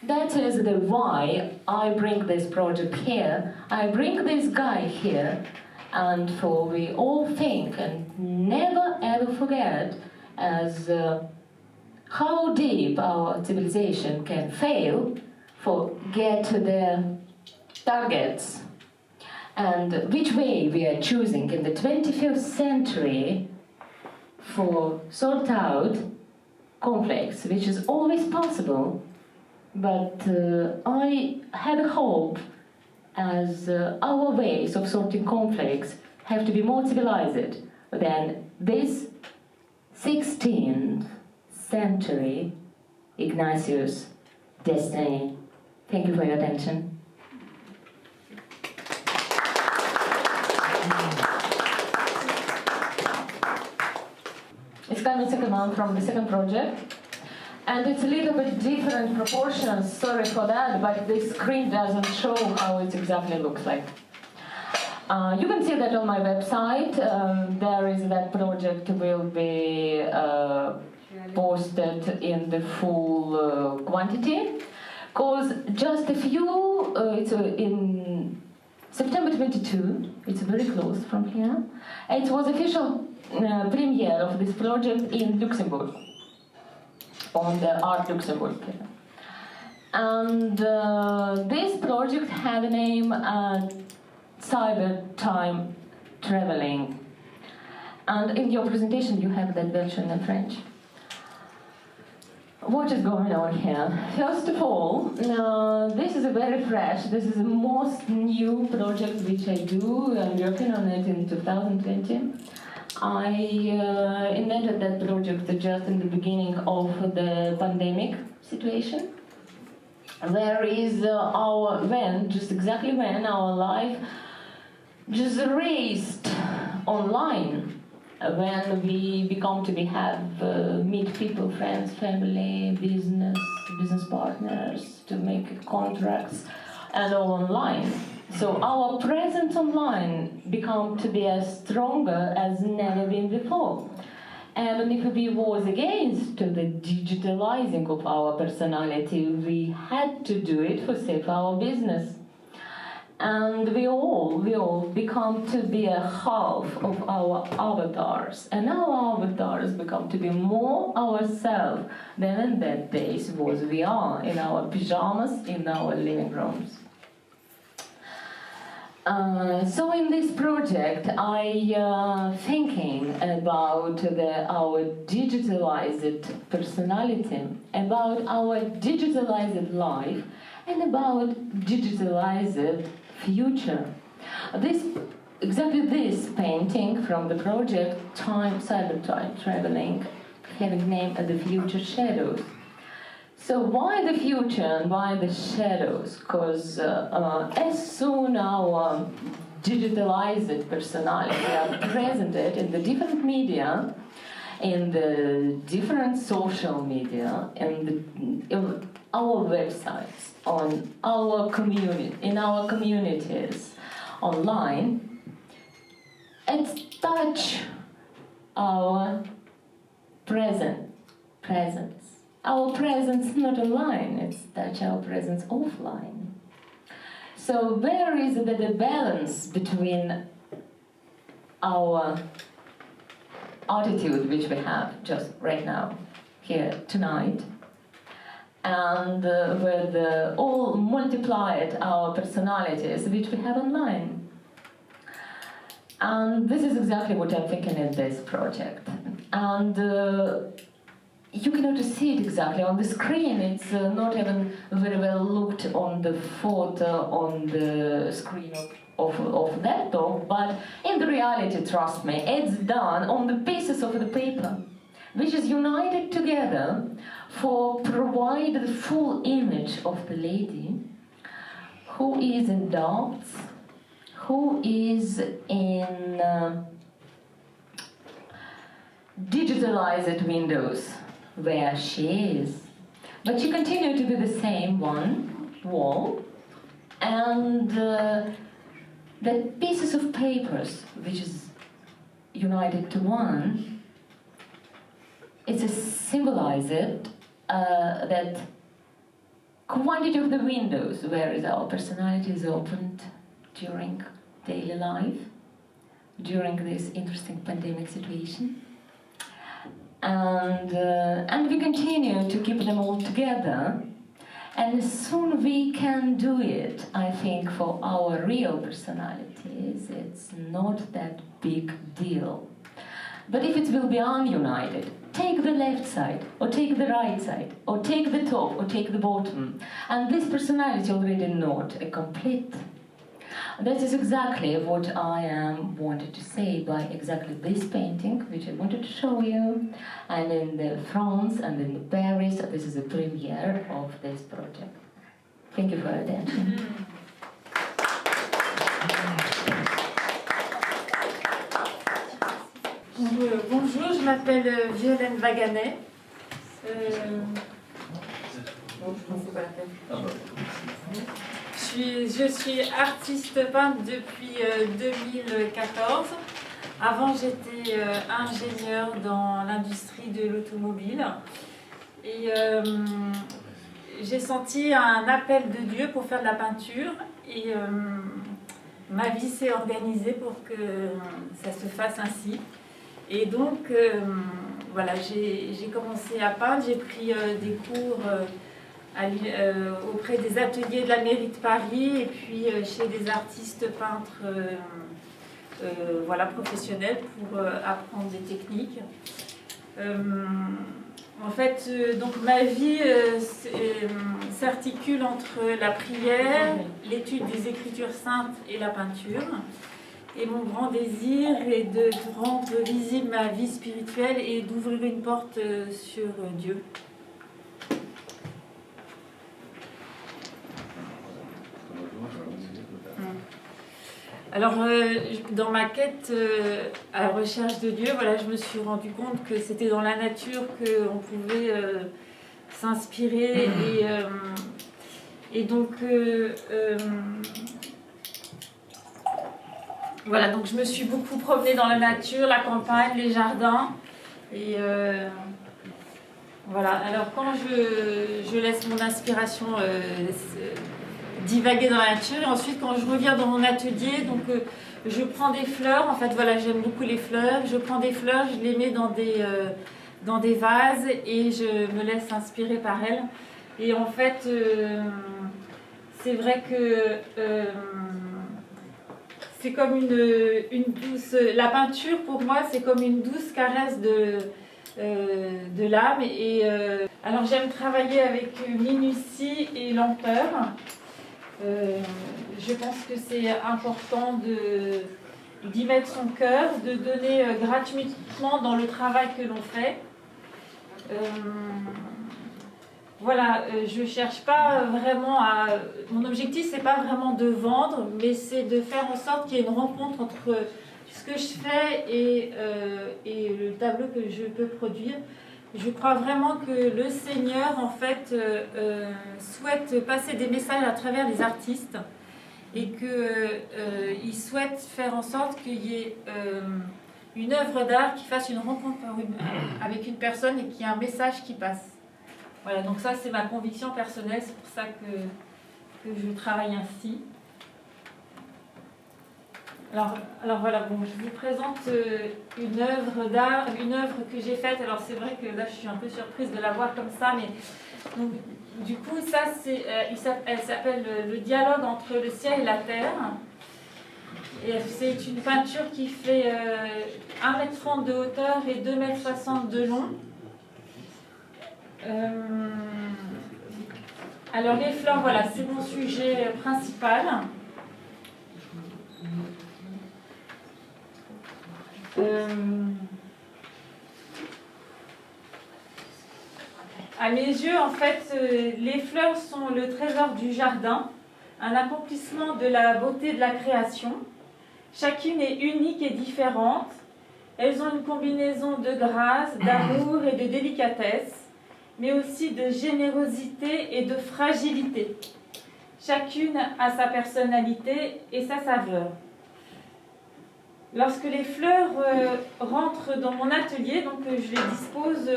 That is the why I bring this project here, I bring this guy here, and for we all think and never ever forget as how deep our civilization can fail for get the targets and which way we are choosing in the 21st century for sort out conflicts, which is always possible, but I had a hope as our ways of sorting conflicts have to be more civilized than this 16th century Ignatius destiny. Thank you for your attention. It's coming second one from the second project. And it's a little bit different proportions, sorry for that, but the screen doesn't show how it exactly looks like. You can see that on my website. There is that project will be posted in the full quantity. Because just a few, it's in September 22, it's very close from here. It was official premiere of this project in Luxembourg, on the Art Luxembourg. And this project had a name Cyber Time Traveling. And in your presentation you have that version in French. What is going on here? First of all, this is a very fresh, this is the most new project which I do. I'm working on it in 2020. I invented that project just in the beginning of the pandemic situation. There is just exactly when our life just raced online. When we meet people, friends, family, business partners, to make contracts, and all online. So our presence online became to be as stronger as never been before. And if we was against the digitalizing of our personality, we had to do it for save our business. And we all become to be a half of our avatars. And our avatars become to be more ourselves than in that days was we are in our pajamas in our living rooms. So in this project, I thinking about our digitalized personality, about our digitalized life, and about digitalized future. Exactly this painting from the project Cyber Time Traveling, having named The Future Shadows. So why the future and why the shadows? Because as soon our digitalized personality are presented in the different media, in the different social media, in our websites, on our in our communities, online, it touch our presence. Our presence not online, it's touch our presence offline. So where is the balance between our attitude which we have just right now, here tonight, and with all multiplied our personalities which we have online? And this is exactly what I'm thinking in this project. And you cannot see it exactly on the screen. It's not even very well looked on the photo on the screen of laptop, but in the reality, trust me, it's done on the pieces of the paper, which is united together for provide the full image of the lady who is in doubts, who is in digitalized windows, where she is. But she continued to be the same wall, and the pieces of papers, which is united to one, it's a symbolized that quantity of the windows where is our personality is opened during daily life, during this interesting pandemic situation. And we continue to keep them all together, and soon we can do it. I think for our real personalities, it's not that big deal. But if it will be ununited, take the left side, or take the right side, or take the top, or take the bottom, and this personality already not a complete. That is exactly what I wanted to say by exactly this painting, which I wanted to show you. And in France and in Paris, this is a premiere of this project. Thank you for your attention. Bonjour, je m'appelle Violaine Vaganet. Je suis artiste peintre depuis 2014. Avant, j'étais ingénieure dans l'industrie de l'automobile. Et j'ai senti un appel de Dieu pour faire de la peinture. Et ma vie s'est organisée pour que ça se fasse ainsi. Et donc, voilà, j'ai commencé à peindre. J'ai pris des cours auprès des ateliers de la mairie de Paris et puis chez des artistes peintres voilà, professionnels pour apprendre des techniques. En fait, donc ma vie s'articule entre la prière, l'étude des Écritures saintes et la peinture. Et mon grand désir est de rendre visible ma vie spirituelle et d'ouvrir une porte sur Dieu. Alors, dans ma quête à la recherche de Dieu, voilà, je me suis rendu compte que c'était dans la nature qu'on pouvait s'inspirer. Et donc, voilà, donc je me suis beaucoup promenée dans la nature, la campagne, les jardins. Et voilà, alors quand je laisse mon inspiration divaguer dans la nature, et ensuite quand je reviens dans mon atelier, donc je prends des fleurs, en fait voilà, j'aime beaucoup les fleurs, je prends des fleurs, je les mets dans des vases et je me laisse inspirer par elles. Et en fait, c'est vrai que c'est comme une douce... La peinture, pour moi, c'est comme une douce caresse de l'âme. Et alors, j'aime travailler avec minutie et lenteur. Je pense que c'est important d'y mettre son cœur, de donner gratuitement dans le travail que l'on fait. Voilà, je cherche pas vraiment à... Mon objectif, c'est pas vraiment de vendre, mais c'est de faire en sorte qu'il y ait une rencontre entre ce que je fais et le tableau que je peux produire. Je crois vraiment que le Seigneur, en fait, souhaite passer des messages à travers les artistes et qu'il souhaite faire en sorte qu'il y ait une œuvre d'art qui fasse une rencontre avec une personne et qu'il y ait un message qui passe. Voilà, donc ça c'est ma conviction personnelle, c'est pour ça que je travaille ainsi. Alors voilà, bon, je vous présente une œuvre d'art, une œuvre que j'ai faite. Alors c'est vrai que là je suis un peu surprise de la voir comme ça, mais donc, du coup ça elle s'appelle Le dialogue entre le ciel et la terre. Et c'est une peinture qui fait 1,30 m de hauteur et 2,60 m de long. Alors les fleurs, voilà, c'est mon sujet principal. À mes yeux, en fait, les fleurs sont le trésor du jardin, un accomplissement de la beauté de la création. Chacune est unique et différente. Elles ont une combinaison de grâce, d'amour et de délicatesse, mais aussi de générosité et de fragilité. Chacune a sa personnalité et sa saveur. Lorsque les fleurs rentrent dans mon atelier, donc je les dispose,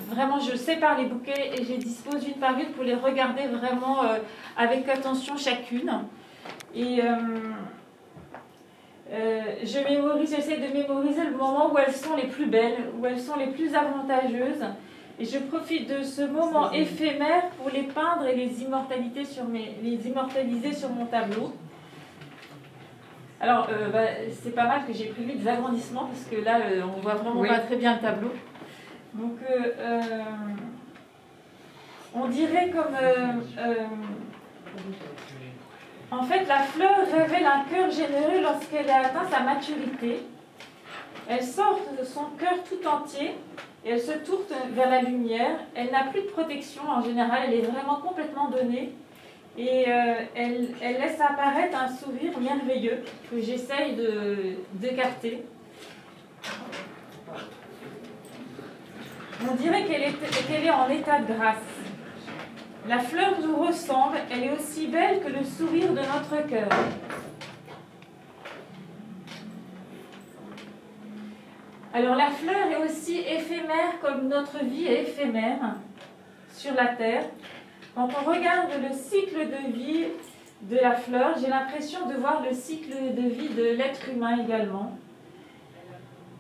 vraiment je sépare les bouquets et je les dispose une par une pour les regarder vraiment avec attention chacune. Et j'essaie de mémoriser le moment où elles sont les plus belles, où elles sont les plus avantageuses. Et je profite de ce moment éphémère pour les peindre et les immortaliser sur mon tableau. Alors, c'est pas mal que j'ai prévu des agrandissements parce que là, on voit vraiment pas très bien le tableau. Donc, on dirait comme... en fait, la fleur révèle un cœur généreux lorsqu'elle a atteint sa maturité. Elle sort de son cœur tout entier et elle se tourne vers la lumière. Elle n'a plus de protection en général, elle est vraiment complètement donnée. Et elle laisse apparaître un sourire merveilleux que j'essaye de capter. On dirait qu'elle est en état de grâce. La fleur nous ressemble, elle est aussi belle que le sourire de notre cœur. Alors la fleur est aussi éphémère comme notre vie est éphémère sur la terre. Quand on regarde le cycle de vie de la fleur, j'ai l'impression de voir le cycle de vie de l'être humain également.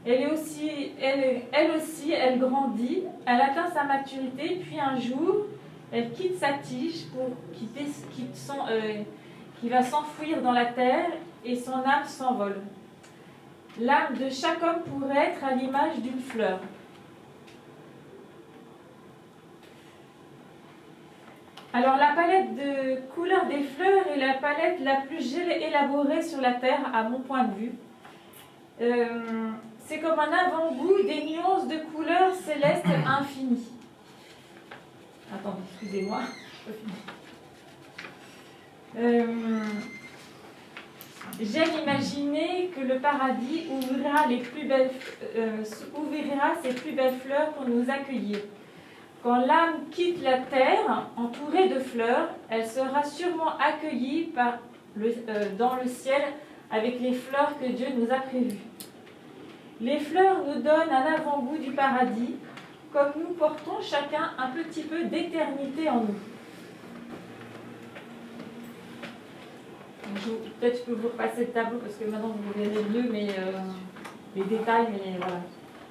Elle aussi, elle grandit, elle atteint sa maturité, puis un jour, elle quitte sa tige qui va s'enfouir dans la terre et son âme s'envole. L'âme de chaque homme pourrait être à l'image d'une fleur. Alors la palette de couleurs des fleurs est la palette la plus élaborée sur la Terre à mon point de vue. C'est comme un avant-goût des nuances de couleurs célestes infinies. Attendez, excusez-moi. J'aime imaginer que le paradis ouvrira ses plus belles fleurs pour nous accueillir. Quand l'âme quitte la terre, entourée de fleurs, elle sera sûrement accueillie dans le ciel avec les fleurs que Dieu nous a prévues. Les fleurs nous donnent un avant-goût du paradis, comme nous portons chacun un petit peu d'éternité en nous. Peut-être je peux vous repasser le tableau parce que maintenant vous verrez mieux les détails, mais voilà.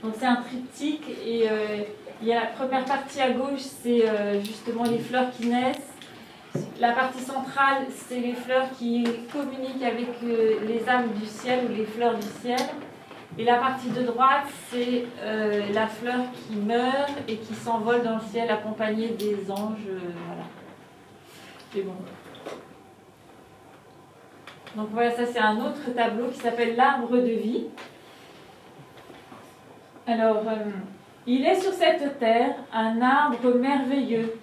Donc c'est un triptyque et il y a la première partie à gauche, c'est justement les fleurs qui naissent. La partie centrale, c'est les fleurs qui communiquent avec les âmes du ciel ou les fleurs du ciel. Et la partie de droite, c'est la fleur qui meurt et qui s'envole dans le ciel accompagnée des anges. Voilà. C'est bon. Donc voilà, ça c'est un autre tableau qui s'appelle l'arbre de vie. Alors, il est sur cette terre un arbre merveilleux.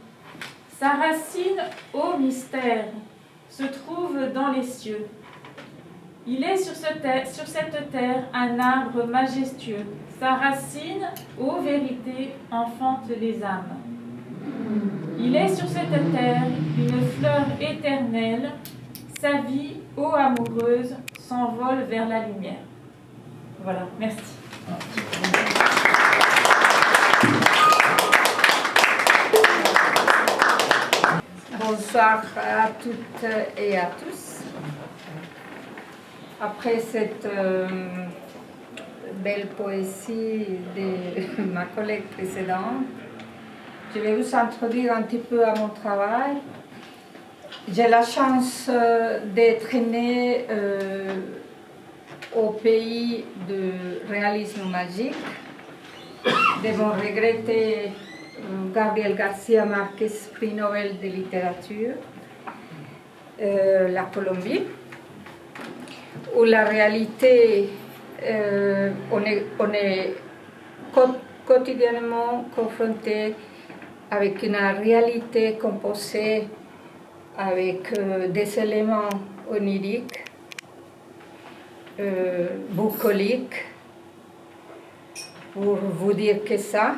Sa racine, ô mystère, se trouve dans les cieux. Il est sur cette terre un arbre majestueux. Sa racine, ô vérité, enfante les âmes. Il est sur cette terre une fleur éternelle. Sa vie, ô amoureuse, s'envole vers la lumière. Voilà, merci. Bonsoir à toutes et à tous. Après cette belle poésie de ma collègue précédente, je vais vous introduire un petit peu à mon travail. J'ai la chance d'être née au pays du réalisme magique, de mon regretté Gabriel García Márquez, prix Nobel de littérature, la Colombie, où la réalité, on est quotidiennement confronté avec une réalité composée avec des éléments oniriques, bucoliques, pour vous dire que ça,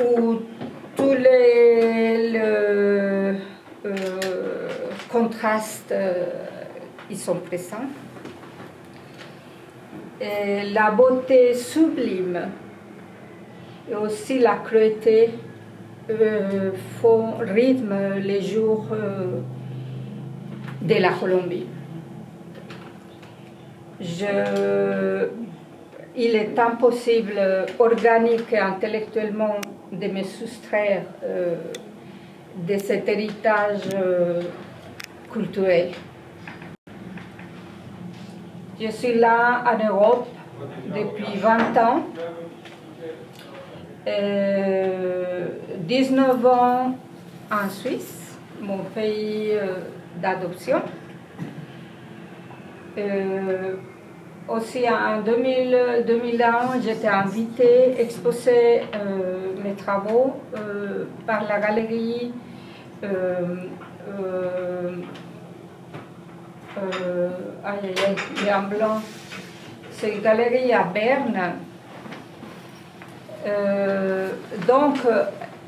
où tous les contrastes ils sont présents. Et la beauté sublime et aussi la cruauté rythment les jours de la Colombie. Il est impossible, organique et intellectuellement, de me soustraire de cet héritage culturel. Je suis là en Europe depuis 20 ans. 19 ans en Suisse, mon pays d'adoption. Aussi en 2001, j'étais invitée à exposer mes travaux par la galerie il est en blanc. C'est une galerie à Berne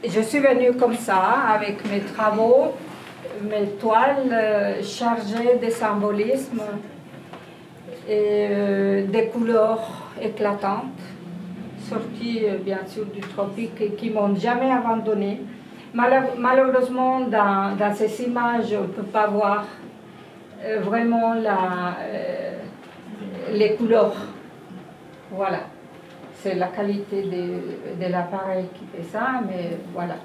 Je suis venue comme ça, avec mes travaux, mes toiles chargées de symbolisme et des couleurs éclatantes, sorties bien sûr du tropique et qui ne m'ont jamais abandonnée. Malheureusement, dans ces images, on ne peut pas voir vraiment les couleurs. Voilà. C'est la qualité de l'appareil qui fait ça, mais voilà.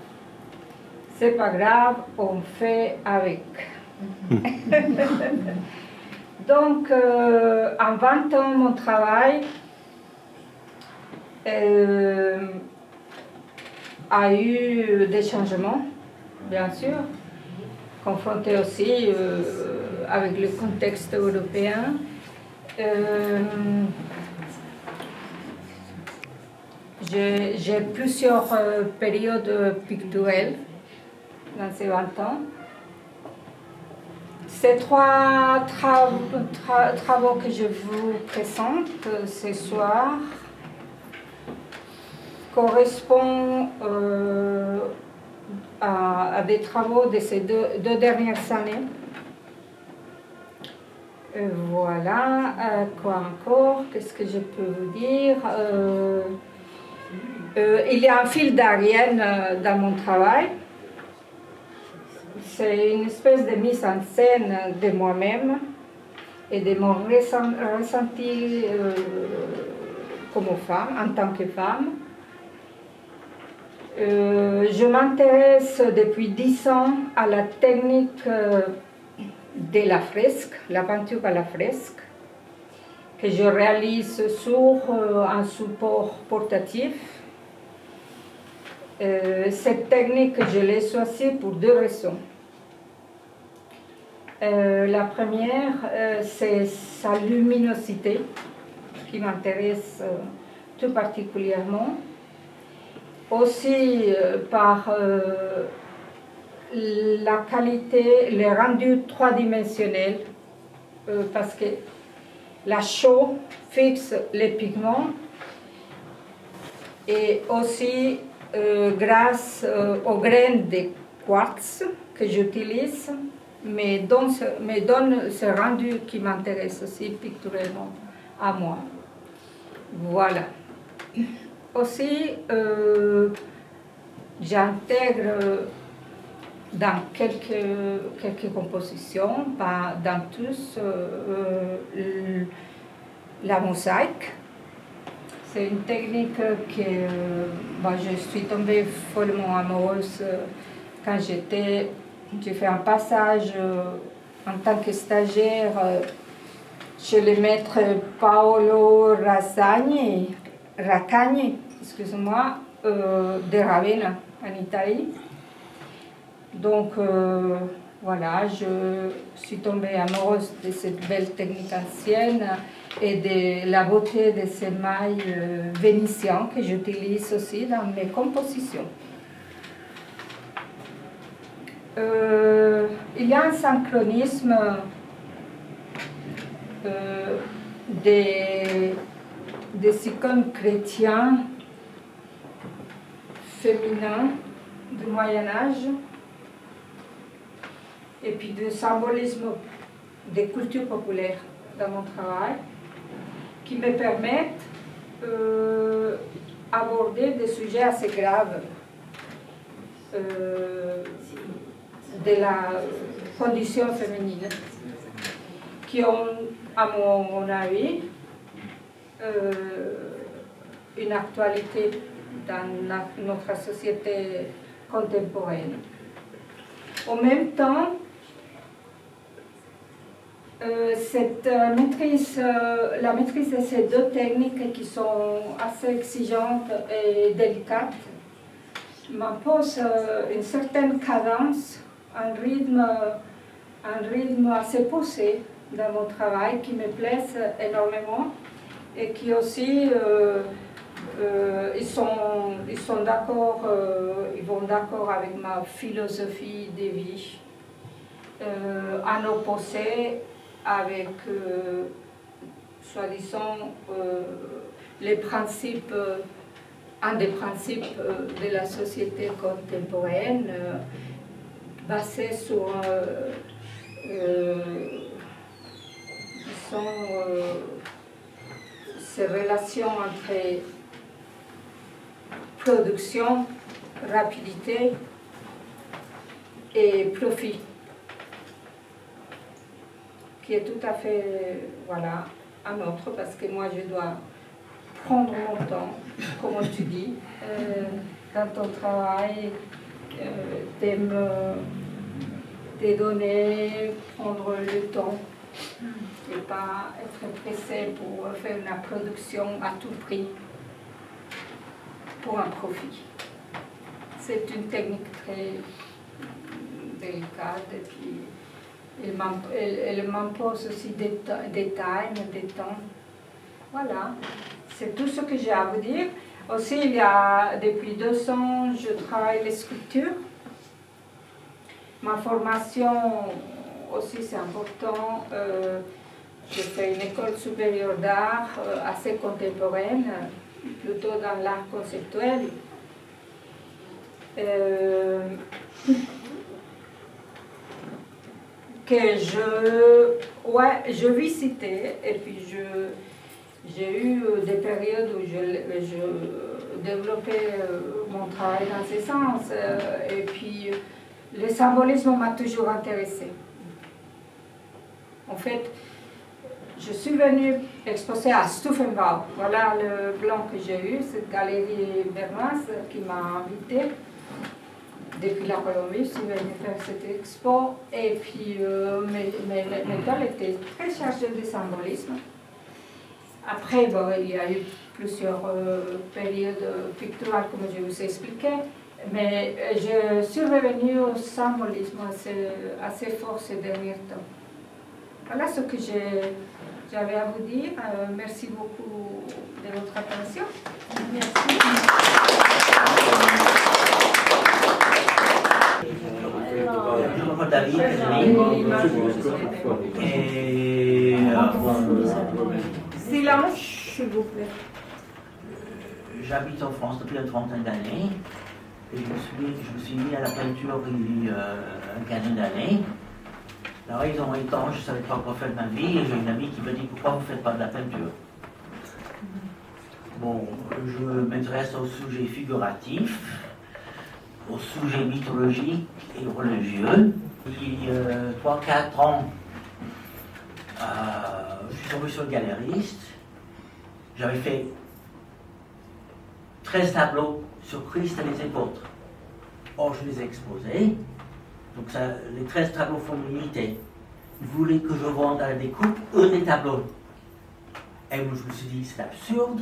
C'est pas grave, on fait avec. Donc, en 20 ans, mon travail a eu des changements, bien sûr, confronté aussi avec le contexte européen. J'ai plusieurs périodes picturales dans ces 20 ans. Ces trois travaux que je vous présente ce soir correspondent à des travaux de ces deux dernières années. Voilà, quoi encore? Qu'est-ce que je peux vous dire? Il y a un fil d'Ariane dans mon travail. C'est une espèce de mise en scène de moi-même et de mon ressenti comme femme, en tant que femme. Je m'intéresse depuis 10 ans à la technique de la fresque, la peinture à la fresque, que je réalise sur un support portatif. Cette technique, je l'ai choisie pour 2 raisons. La première, c'est sa luminosité, qui m'intéresse tout particulièrement. Aussi par la qualité, le rendu 3-dimensionnel, parce que la chaux fixe les pigments et aussi grâce aux graines de quartz que j'utilise, me donne ce rendu qui m'intéresse aussi picturalement à moi. Voilà. Aussi, j'intègre dans quelques compositions, pas dans tous, la mosaïque. C'est une technique que je suis tombée follement amoureuse quand j'ai fait un passage en tant que stagiaire chez le maître Paolo Raccagni, excusez-moi, de Ravenna, en Italie. Donc, voilà, je suis tombée amoureuse de cette belle technique ancienne et de la beauté de ces mailles vénitiens que j'utilise aussi dans mes compositions. Il y a un synchronisme des icônes chrétiens féminins du Moyen-Âge et puis du symbolisme des cultures populaires dans mon travail qui me permettent d'aborder des sujets assez graves de la condition féminine qui ont, à mon avis, une actualité dans notre société contemporaine. En même temps, la maîtrise de ces 2 techniques qui sont assez exigeantes et délicates m'impose une certaine cadence, un rythme assez poussé dans mon travail qui me plaise énormément et qui aussi ils vont d'accord avec ma philosophie de vie, en opposé avec, soi-disant, les principes un des principes de la société contemporaine basé sur ces relations entre production, rapidité et profit, qui est tout à fait un autre, parce que moi je dois prendre mon temps, comme tu dis, quand on travaille, des données, prendre le temps et pas être pressé pour faire une production à tout prix pour un profit. C'est une technique très délicate et puis elle m'impose aussi des temps. Voilà, c'est tout ce que j'ai à vous dire. Aussi, depuis 2 ans, je travaille les sculptures. Ma formation aussi, c'est important. Je fais une école supérieure d'art assez contemporaine, plutôt dans l'art conceptuel. Que je visitais, et puis j'ai eu des périodes où je développais mon travail dans ce sens, et puis le symbolisme m'a toujours intéressé. En fait, je suis venue exposer à Stufenbau. Voilà le plan que j'ai eu, cette galerie bernoise qui m'a invitée. Depuis la Colombie, je suis venue faire cette expo, et puis mes toiles étaient très chargées de symbolisme. Après, il y a eu plusieurs périodes picturales, comme je vous ai expliqué, mais je suis revenue au symbolisme assez fort ces derniers temps. Voilà ce que j'avais à vous dire. Merci beaucoup de votre attention. Merci. Je m'appelle David, et silence, s'il vous plaît. J'habite en France depuis une trentaine d'années, et je me suis mis à la peinture il y a une quinzaine d'années. La raison étant, je ne savais pas quoi faire de ma vie, et j'ai une amie qui me dit pourquoi vous ne faites pas de la peinture. Bon, je m'intéresse aux sujets figuratifs, aux sujets mythologiques et religieux. Il y a 3-4 ans, je suis tombé sur le galériste. J'avais fait 13 tableaux sur Christ et les apôtres. Or, je les ai exposés. Donc, les 13 tableaux font une unité. Ils voulaient que je vende à la découpe un des tableaux. Et moi, je me suis dit, c'est absurde,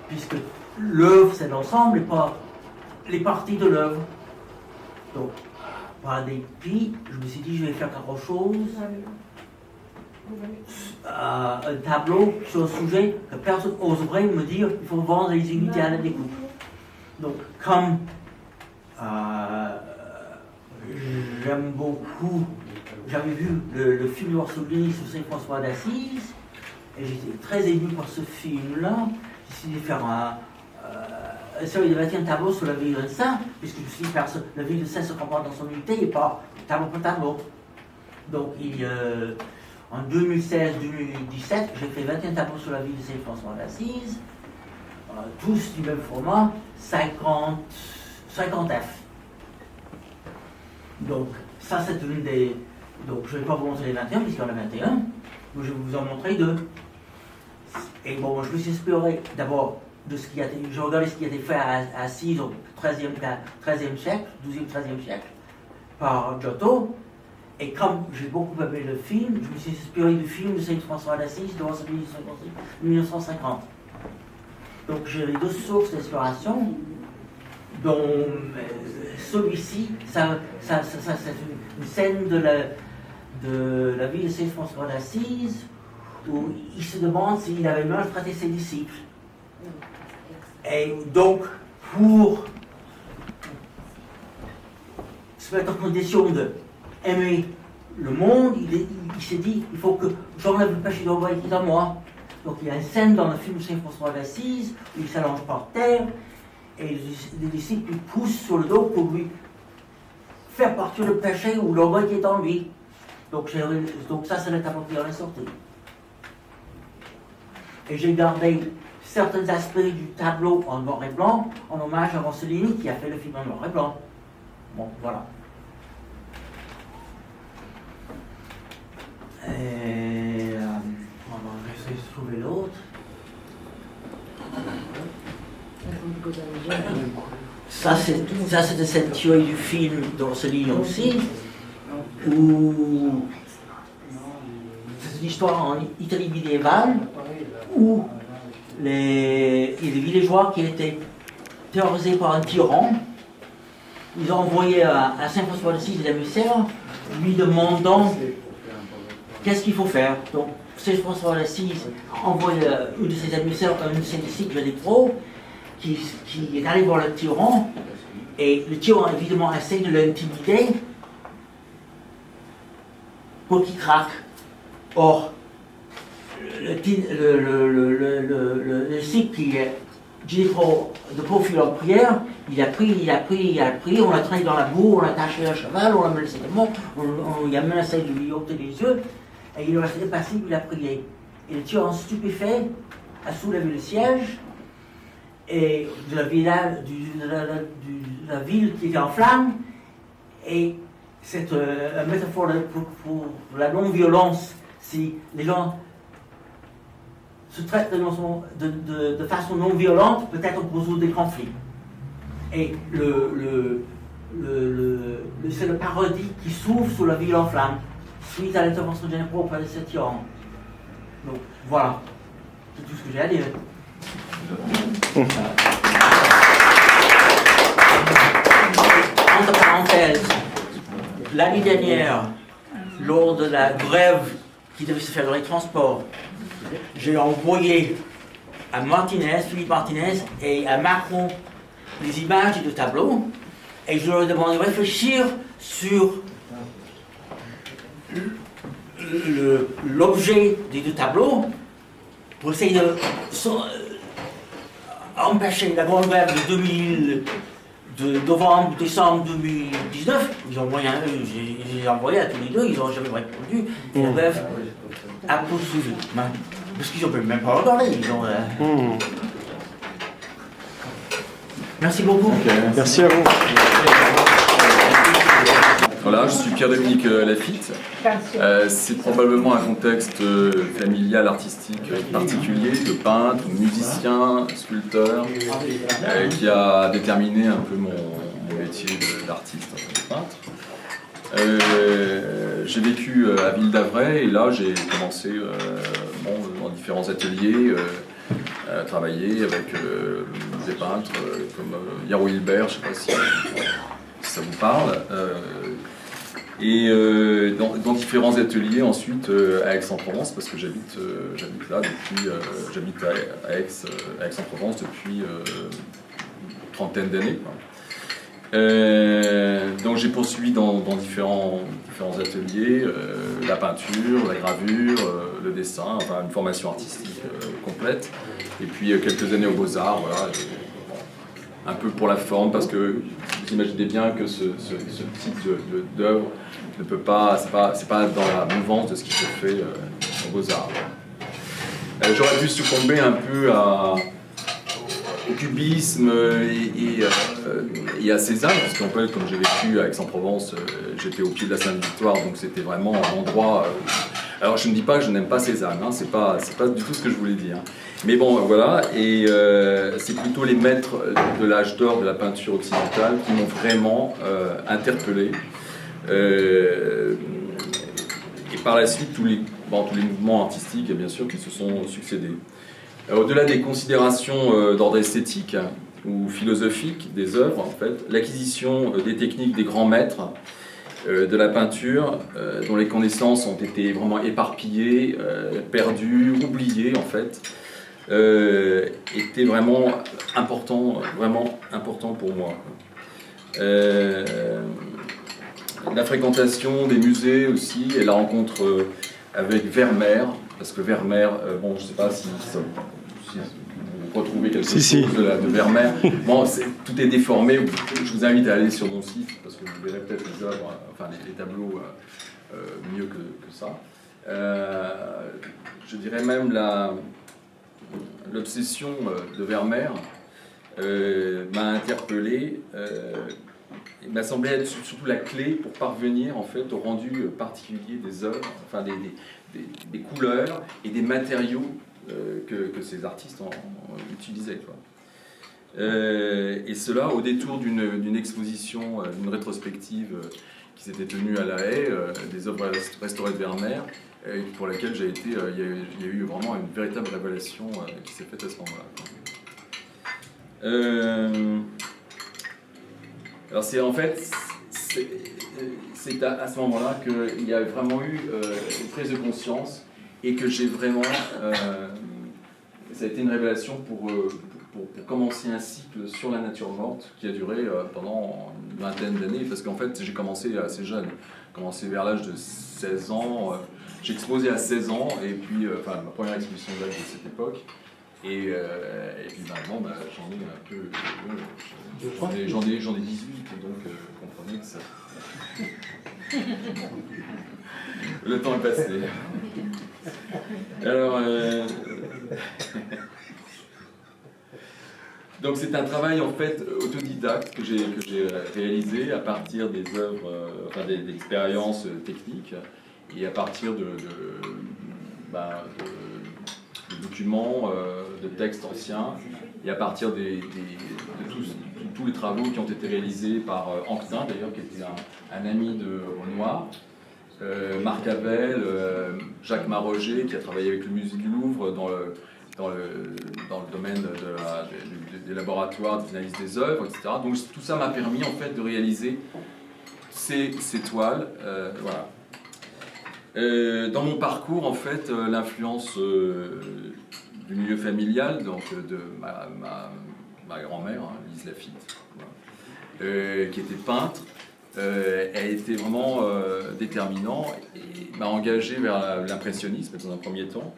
puisque l'œuvre, c'est l'ensemble et pas les parties de l'œuvre. Donc, par dépit, je me suis dit, je vais faire quelque chose, un tableau sur un sujet que personne n'oserait me dire, il faut vendre les unités à la découpe. Donc, comme j'aime beaucoup, j'avais vu le film Orsouli sur Saint-François d'Assise, et j'étais très ému par ce film-là. J'ai décidé de faire il devait être un tableau sur la vie d'un saint, puisque je me suis dit que la vie de saint se comprend dans son unité et pas tableau par tableau. Donc, en 2016-2017, j'ai fait 21 tableaux sur la vie de Saint-François d'Assise, tous du même format, 50 F. Donc, ça c'est une des... Donc, je ne vais pas vous montrer les 21, puisqu'il y en a 21, mais je vais vous en montrer 2. Et bon, je me suis inspiré d'abord de ce qui a été... Je regardais ce qui a été fait à Assise au 13e siècle, 12e, 13e siècle, par Giotto. Et comme j'ai beaucoup aimé le film, je me suis inspiré du film de Saint-François d'Assise de 1950. Donc, j'ai les 2 sources d'inspiration, dont celui-ci, c'est une scène de la vie de Saint-François d'Assise, où il se demande s'il avait maltraité ses disciples. Et donc, pour se mettre en condition d'aimer le monde, il s'est dit, il faut que j'enlève le péché d'orgueil dans moi. Donc il y a une scène dans le film Saint-François d'Assise où il s'allonge par terre et les disciples lui poussent sur le dos pour lui faire partir le péché ou l'orgueil qui est en lui. Donc ça, c'est le tableau qui en est sorti. Et j'ai gardé certains aspects du tableau en noir et blanc, en hommage à Rossellini qui a fait le film en noir et blanc. Bon, voilà. Et on va essayer de trouver l'autre. Ça, c'était cette tuerie du film de Rossellini aussi, où c'est une histoire en Italie médiévale, où il y a des villageois qui étaient terrorisés par un tyran. Ils ont envoyé à Saint-François d'Assise des émissaires, lui demandant qu'est-ce qu'il faut faire. Donc Saint-François d'Assise envoie une de ses émissaires, un de ses disciples des pros, qui est allé voir le tyran, et le tyran évidemment essaie de l'intimider pour qu'il craque. Or, le disciple qui est dit de profil en prière, il a pris, on l'a traîné dans la boue, on l'a attaché à un cheval, on l'a menacé de mort, on lui a menacé de lui ôter les yeux, et il est resté passible, il a prié. Et le tyran stupéfait a soulevé le siège, et de la ville qui était en flammes, et c'est une métaphore pour la non-violence. Si les gens se traitent de façon non-violente, peut-être on peut résoudre des conflits. Et c'est le paradis qui s'ouvre sur la ville en flammes, suite à l'intervention de Général auprès de ce tyran. Donc voilà, c'est tout ce que j'ai à dire. Entre parenthèses, l'année dernière, lors de la grève qui devait se faire dans les transports, j'ai envoyé à Philippe Martinez et à Macron des images de tableaux, et je leur ai demandé de réfléchir sur l'objet des deux tableaux pour essayer de empêcher la grande grève de novembre-décembre 2019. Ils ont envoyé, j'ai envoyé à tous les deux, ils n'ont jamais répondu. Et la grève a poursuivi. Parce qu'ils n'ont même pas regardé. Merci beaucoup. Okay. Merci à vous. Voilà, je suis Pierre-Dominique Lafitte. C'est probablement un contexte familial, artistique particulier, de peintre, musicien, sculpteur, qui a déterminé un peu mon métier d'artiste, de peintre. J'ai vécu à Ville d'Avray et là j'ai commencé dans différents ateliers à travailler avec des peintres comme Yaro Hilbert, je ne sais pas si ça vous parle. Et dans différents ateliers ensuite à Aix-en-Provence, parce que j'habite là depuis, j'habite à Aix-en-Provence depuis une trentaine d'années. Donc j'ai poursuivi dans différents ateliers, la peinture, la gravure, le dessin, enfin une formation artistique complète. Et puis quelques années aux Beaux-Arts, voilà, un peu pour la forme, parce que vous imaginez bien que ce type d'œuvre ne peut pas, c'est pas dans la mouvance de ce qui se fait aux Beaux-Arts. J'aurais dû succomber un peu au cubisme et à Cézanne, parce qu'en fait, comme j'ai vécu à Aix-en-Provence, j'étais au pied de la Sainte-Victoire, donc c'était vraiment un endroit... alors je ne dis pas que je n'aime pas Cézanne, hein, c'est pas du tout ce que je voulais dire. Mais bon, voilà, et c'est plutôt les maîtres de l'âge d'or de la peinture occidentale qui m'ont vraiment interpellé. Et par la suite, tous les mouvements artistiques, bien sûr, qui se sont succédés. Au-delà des considérations d'ordre esthétique ou philosophique des œuvres, en fait, l'acquisition des techniques des grands maîtres de la peinture, dont les connaissances ont été vraiment éparpillées, perdues, oubliées, en fait, était vraiment important pour moi. La fréquentation des musées aussi, et la rencontre avec Vermeer, parce que Vermeer, bon, je ne sais pas si vous retrouver quelque chose de Vermeer. Bon, tout est déformé. Je vous invite à aller sur mon site parce que vous verrez peut-être les œuvres, enfin les tableaux mieux que ça. Je dirais même l'obsession de Vermeer m'a interpellé. Il m'a semblé être surtout la clé pour parvenir en fait au rendu particulier des œuvres, enfin des couleurs et des matériaux que ces artistes utilisaient, quoi. Et cela au détour d'une exposition, d'une rétrospective qui s'était tenue à La Haye, des œuvres restaurées de Vermeer, pour laquelle j'ai été, il y a eu vraiment une véritable révélation qui s'est faite à ce moment-là. Alors c'est en fait, c'est à ce moment-là qu'il y a vraiment eu une prise de conscience et que j'ai vraiment, ça a été une révélation pour commencer un cycle sur la nature morte qui a duré pendant une vingtaine d'années, parce qu'en fait j'ai commencé assez jeune, j'ai commencé vers l'âge de 16 ans, j'ai exposé à 16 ans, et puis ma première exposition d'âge de cette époque. Et puis maintenant, j'en ai un peu. J'en ai 18, donc comprenez que ça. Le temps est passé. Alors. Donc c'est un travail en fait autodidacte que j'ai réalisé à partir des œuvres, d'expériences techniques et à partir de documents, de textes anciens, et à partir de tous les travaux qui ont été réalisés par Anquetin, d'ailleurs, qui était un ami de Renoir, Marc Avel, Jacques Maroger, qui a travaillé avec le musée du Louvre dans le domaine des laboratoires d'analyse des œuvres, etc. Donc tout ça m'a permis en fait de réaliser ces toiles, voilà. Dans mon parcours, en fait, l'influence du milieu familial, donc de ma grand-mère, Lise Lafitte, voilà, qui était peintre, a été vraiment déterminant et m'a engagé vers l'impressionnisme dans un premier temps.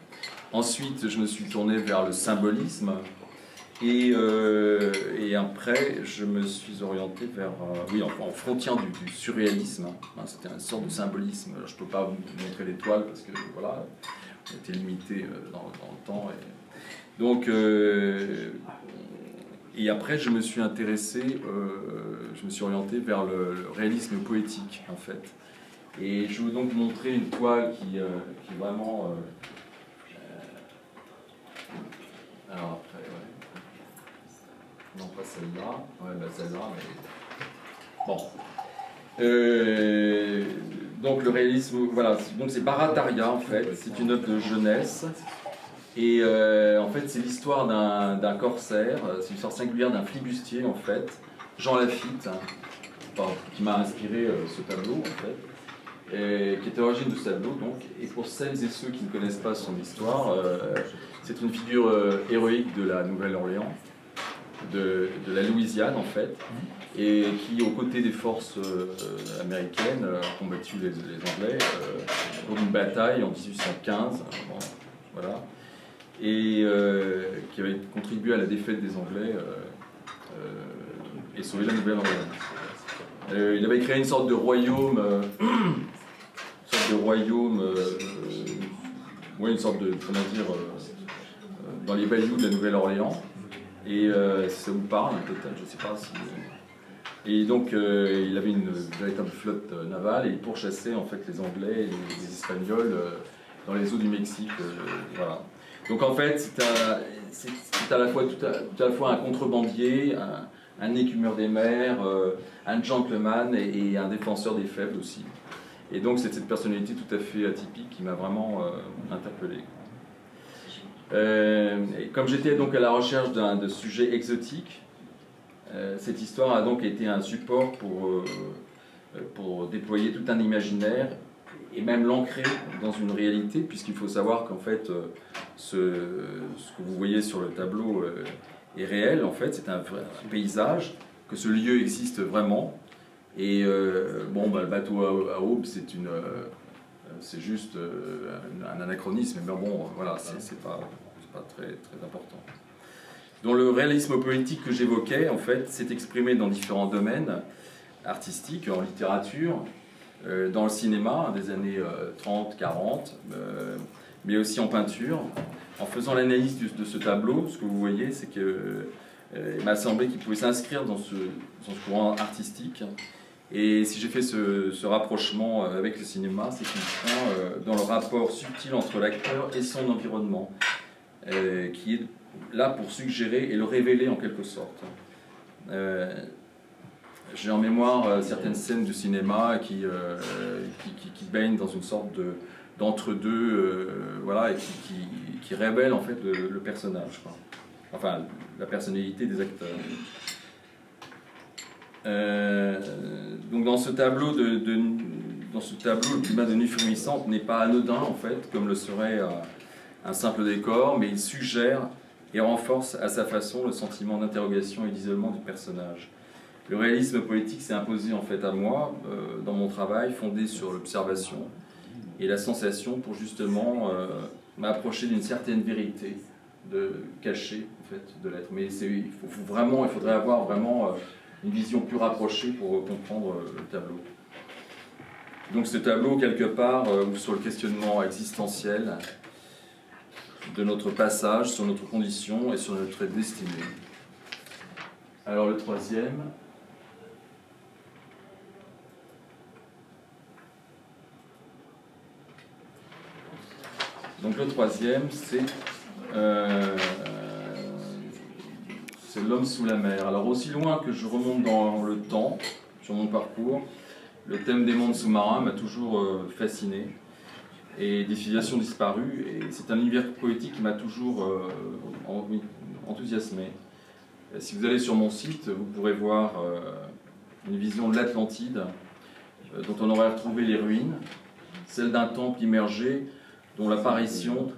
Ensuite, je me suis tourné vers le symbolisme et après, je me suis orienté vers, en frontière du surréalisme. C'était une sorte de symbolisme. Je ne peux pas vous montrer les toiles parce que voilà, on était limité dans le temps. Donc, et après, je me suis intéressé, je me suis orienté vers le réalisme poétique, en fait. Et je vais donc montrer une toile qui est vraiment... alors après, ouais. Non, pas celle-là. Ouais, celle-là, mais... Bon. Donc le réalisme, voilà. Donc c'est Barataria, en fait. C'est une œuvre de jeunesse. Et en fait, c'est l'histoire d'un corsaire. C'est l'histoire singulière d'un flibustier, en fait. Jean Lafitte, qui m'a inspiré ce tableau, en fait. Et qui est à l'origine de ce tableau, donc. Et pour celles et ceux qui ne connaissent pas son histoire, c'est une figure héroïque de la Nouvelle-Orléans, de la Louisiane en fait, et qui, aux côtés des forces américaines, a combattu les Anglais pour une bataille en 1815, voilà, et qui avait contribué à la défaite des Anglais et sauvé la Nouvelle-Orléans. Il avait créé une sorte de royaume, une sorte de, comment dire, dans les bayous de la Nouvelle-Orléans. Et si ça vous parle, peut-être, je ne sais pas si... Et donc, il avait une véritable flotte navale et il pourchassait en fait les Anglais et les Espagnols dans les eaux du Mexique. Voilà. Donc en fait, c'est à la fois tout à la fois un contrebandier, un écumeur des mers, un gentleman et un défenseur des faibles aussi. Et donc c'est cette personnalité tout à fait atypique qui m'a vraiment interpellé. Et comme j'étais donc à la recherche de sujets exotiques, cette histoire a donc été un support pour déployer tout un imaginaire et même l'ancrer dans une réalité, puisqu'il faut savoir qu'en fait ce que vous voyez sur le tableau est réel, en fait c'est un paysage, que ce lieu existe vraiment. Et le bateau à aube, c'est juste un anachronisme, mais bon, voilà, c'est pas très, très important. dont le réalisme politique que j'évoquais, en fait, s'est exprimé dans différents domaines artistiques, en littérature, dans le cinéma des années 30, 40, mais aussi en peinture. En faisant l'analyse de ce tableau, ce que vous voyez, c'est que il m'a semblé qu'il pouvait s'inscrire dans ce courant artistique. Et si j'ai fait ce rapprochement avec le cinéma, c'est qu'il prend dans le rapport subtil entre l'acteur et son environnement, qui est là pour suggérer et le révéler en quelque sorte. J'ai en mémoire certaines scènes du cinéma qui baignent dans une sorte d'entre-deux, voilà, et qui révèlent en fait le personnage, quoi. Enfin, la personnalité des acteurs. Donc dans ce tableau, le climat de nuit frémissante n'est pas anodin en fait, comme le serait un simple décor, mais il suggère et renforce à sa façon le sentiment d'interrogation et d'isolement du personnage. Le réalisme politique s'est imposé en fait à moi dans mon travail, fondé sur l'observation et la sensation pour justement m'approcher d'une certaine vérité cachée en fait de l'être. Mais il faudrait avoir vraiment une vision plus rapprochée pour comprendre le tableau. Donc ce tableau, quelque part, ouvre sur le questionnement existentiel de notre passage, sur notre condition et sur notre destinée. Alors le troisième. Donc le troisième, c'est l'homme sous la mer. Alors aussi loin que je remonte dans le temps, sur mon parcours, le thème des mondes sous-marins m'a toujours fasciné, et des civilisations disparues, et c'est un univers poétique qui m'a toujours enthousiasmé. Si vous allez sur mon site, vous pourrez voir une vision de l'Atlantide, dont on aurait retrouvé les ruines, celle d'un temple immergé, dont l'apparition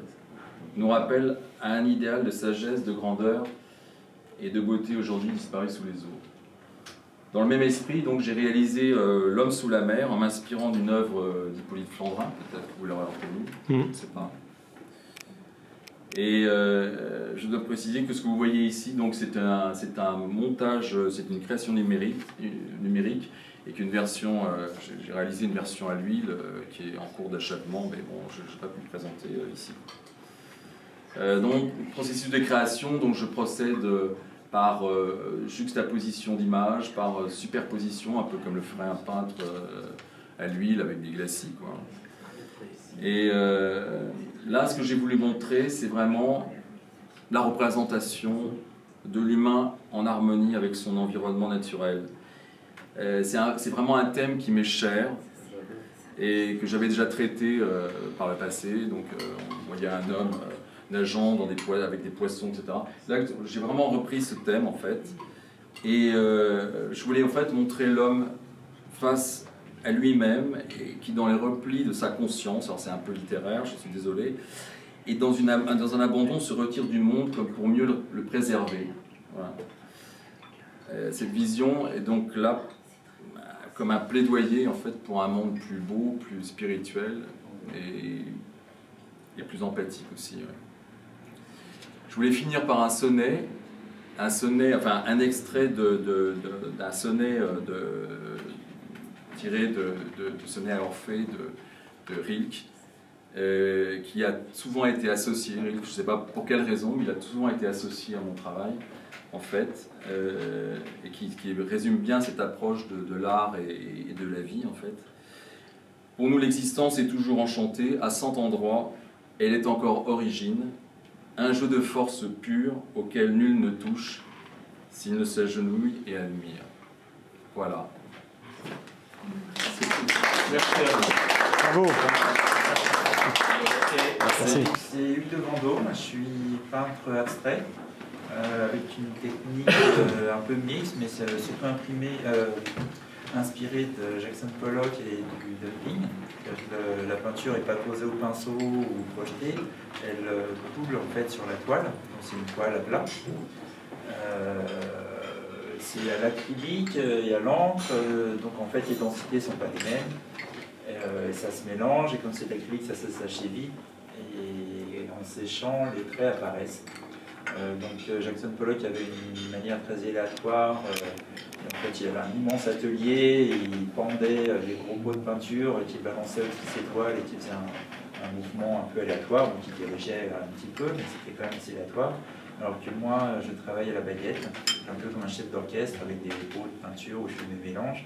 nous rappelle à un idéal de sagesse, de grandeur et de beauté aujourd'hui disparu sous les eaux. Dans le même esprit, donc, j'ai réalisé L'homme sous la mer en m'inspirant d'une œuvre d'Hippolyte Flandrin, peut-être que vous l'aurez reconnu, je ne sais pas. Et je dois préciser que ce que vous voyez ici, donc, c'est un montage, c'est une création numérique et qu'une version, j'ai réalisé une version à l'huile qui est en cours d'achèvement, mais bon, je n'ai pas pu le présenter ici. Donc, processus de création, donc je procède par juxtaposition d'images, par superposition, un peu comme le ferait un peintre à l'huile avec des glacis, quoi. Et là, ce que j'ai voulu montrer, c'est vraiment la représentation de l'humain en harmonie avec son environnement naturel. C'est vraiment un thème qui m'est cher et que j'avais déjà traité par le passé. Donc, on voyait un homme nageant avec des poissons, etc. Là, j'ai vraiment repris ce thème, en fait. Et je voulais, en fait, montrer l'homme face à lui-même, et qui, dans les replis de sa conscience, alors c'est un peu littéraire, je suis désolé, et dans un abandon, se retire du monde comme pour mieux le préserver. Voilà. Cette vision est donc là comme un plaidoyer, en fait, pour un monde plus beau, plus spirituel et plus empathique aussi. Ouais. Je voulais finir par un sonnet, enfin un extrait d'un sonnet tiré de sonnet à Orphée de Rilke, qui a souvent été associé, Rilke, je ne sais pas pour quelle raison, mais il a souvent été associé à mon travail, en fait, et qui résume bien cette approche de l'art et de la vie, en fait. Pour nous, l'existence est toujours enchantée, à 100 endroits, elle est encore origine, un jeu de force pure auquel nul ne touche s'il ne s'agenouille et admire. Voilà. Merci à vous. Bravo. Merci. C'est Hugues de Vendôme, je suis peintre abstrait avec une technique un peu mixte, mais c'est surtout inspiré de Jackson Pollock et du dumping. La peinture n'est pas posée au pinceau ou projetée, elle coule en fait sur la toile, c'est une toile à plat. C'est à l'acrylique et à l'encre, donc en fait les densités ne sont pas les mêmes, et ça se mélange, et comme c'est de l'acrylique ça se sèche vite, et en séchant les traits apparaissent. Jackson Pollock avait une manière très aléatoire. En fait, il avait un immense atelier, il pendait des gros pots de peinture qu'il balançait au-dessus de ses toiles et qui faisait un mouvement un peu aléatoire, donc il dirigeait un petit peu, mais c'était quand même assez aléatoire. Alors que moi, je travaille à la baguette, un peu comme un chef d'orchestre avec des pots de peinture où je fais mes mélanges.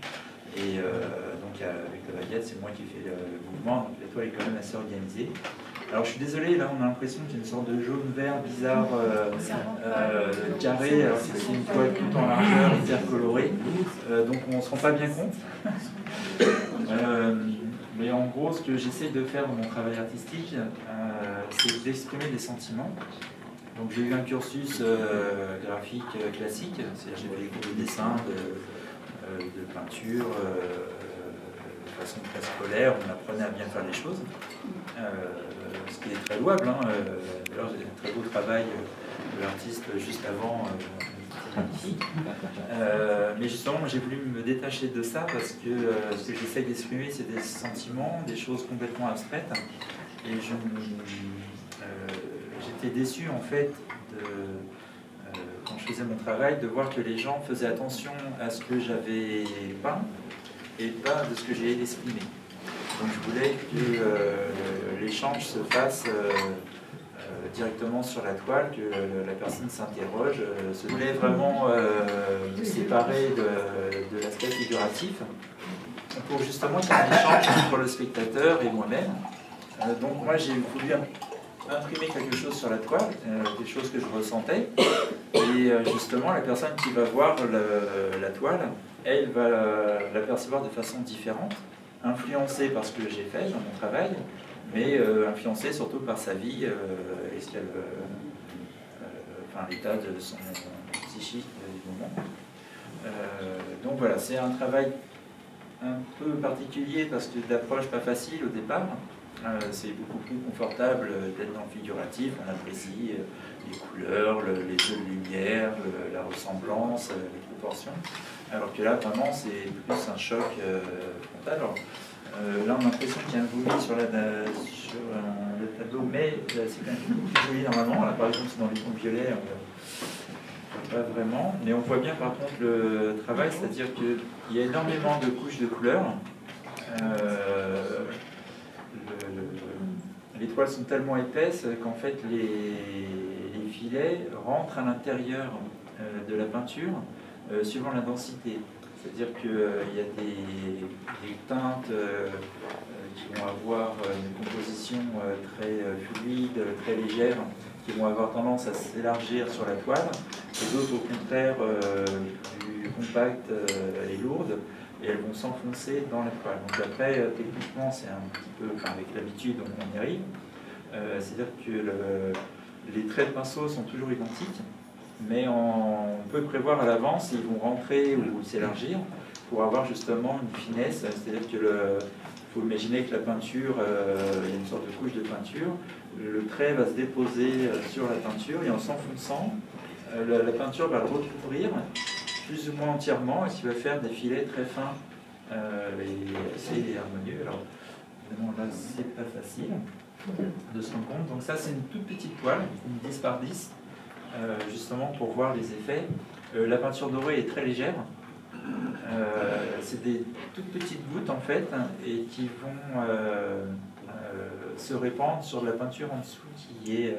Et donc avec la baguette, c'est moi qui fais le mouvement, donc la toile est quand même assez organisée. Alors je suis désolé, là on a l'impression qu'il y a une sorte de jaune-vert bizarre carré, alors que c'est une toile tout en largeur, hyper colorée, donc on ne se rend pas bien compte. Mais en gros, ce que j'essaie de faire dans mon travail artistique, c'est d'exprimer des sentiments. Donc j'ai eu un cursus graphique classique, c'est-à-dire j'ai fait des cours de dessin, de peinture, de façon très scolaire, on apprenait à bien faire les choses, ce qui est très louable. D'ailleurs, j'ai un très beau travail de l'artiste juste avant, c'est magnifique. Mais justement, j'ai voulu me détacher de ça parce que ce que j'essaie d'exprimer, c'est des sentiments, des choses complètement abstraites. Et j'étais déçu en fait quand je faisais mon travail de voir que les gens faisaient attention à ce que j'avais peint et pas de ce que j'ai exprimé. Donc je voulais que l'échange se fasse directement sur la toile, que la personne s'interroge, se voulait vraiment me séparer de l'aspect figuratif pour justement qu'il y ait un échange entre le spectateur et moi-même. Donc moi j'ai voulu imprimer quelque chose sur la toile, des choses que je ressentais, et justement la personne qui va voir la toile, elle va la percevoir de façon différente, influencée par ce que j'ai fait dans mon travail, mais influencée surtout par sa vie et ce qu'elle, enfin l'état de son psychique du moment. Donc voilà, c'est un travail un peu particulier parce que d'approche pas facile au départ. C'est beaucoup plus confortable d'être dans le figuratif, on apprécie les couleurs, les jeux de lumière, la ressemblance, les proportions. Alors que là, vraiment, c'est plus un choc frontal. Alors, là, on a l'impression qu'il y a un vomi sur le tableau, mais c'est quand même plus joli normalement. Là, par exemple, c'est dans les tons violets, on voit pas vraiment. Mais on voit bien, par contre, le travail, c'est-à-dire qu'il y a énormément de couches de couleurs. Les toiles sont tellement épaisses qu'en fait les filets rentrent à l'intérieur de la peinture suivant la densité. C'est-à-dire qu'il y a des teintes qui vont avoir une composition très fluide, très légère, qui vont avoir tendance à s'élargir sur la toile, et d'autres au contraire plus compactes et lourdes, et elles vont s'enfoncer dans la toile. Donc après, techniquement, c'est un petit peu, enfin avec l'habitude, on y arrive. C'est-à-dire que les traits de pinceau sont toujours identiques, mais on peut prévoir à l'avance s'ils vont rentrer ou s'élargir pour avoir justement une finesse. C'est-à-dire qu'il faut imaginer que la peinture, il y a une sorte de couche de peinture, le trait va se déposer sur la peinture et en s'enfonçant, la peinture va le recouvrir plus ou moins entièrement, et qui va faire des filets très fins et assez harmonieux. Alors, évidemment, là, c'est pas facile de se rendre compte. Donc ça, c'est une toute petite toile, une 10 par 10, justement pour voir les effets. La peinture dorée est très légère. C'est des toutes petites gouttes, en fait, et qui vont se répandre sur la peinture en dessous, qui est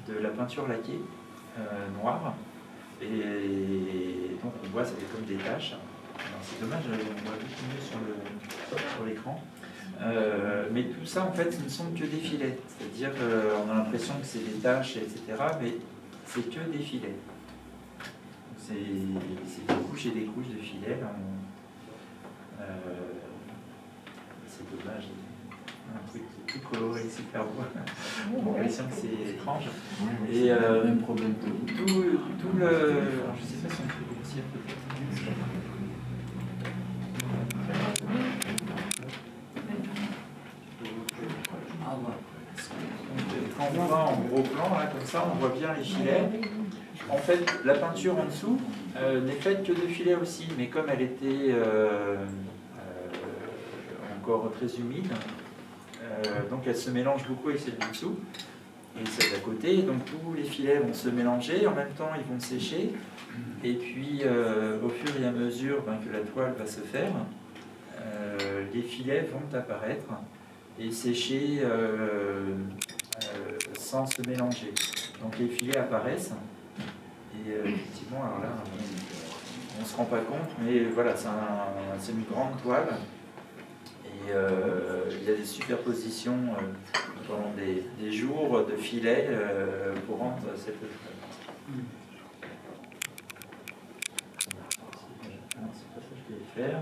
de la peinture laquée noire. Et donc on voit, ça fait comme des taches. C'est dommage, on voit beaucoup mieux sur l'écran. Mais tout ça, en fait, ce ne sont que des filets. C'est-à-dire on a l'impression que c'est des taches, etc. Mais c'est que des filets. C'est des couches et des couches de filets. C'est dommage. Un truc tout coloré, super beau. On a l'impression que c'est étrange. Et même problème tout le. Alors, je sais pas si on peut grossir peut-être. Quand on voit en gros plan, là, comme ça, on voit bien les filets. En fait, la peinture en dessous n'est faite que de filets aussi, mais comme elle était encore très humide, donc elle se mélange beaucoup avec celle du dessous. et celle d'à côté. Donc tous les filets vont se mélanger, en même temps ils vont sécher. Et puis au fur et à mesure que la toile va se faire, les filets vont apparaître et sécher sans se mélanger. Donc les filets apparaissent. Et effectivement, alors là, on ne se rend pas compte, mais voilà, c'est une grande toile. Et il y a des superpositions pendant des jours de filets pour rendre cette toile. C'est pas ça que je vais faire.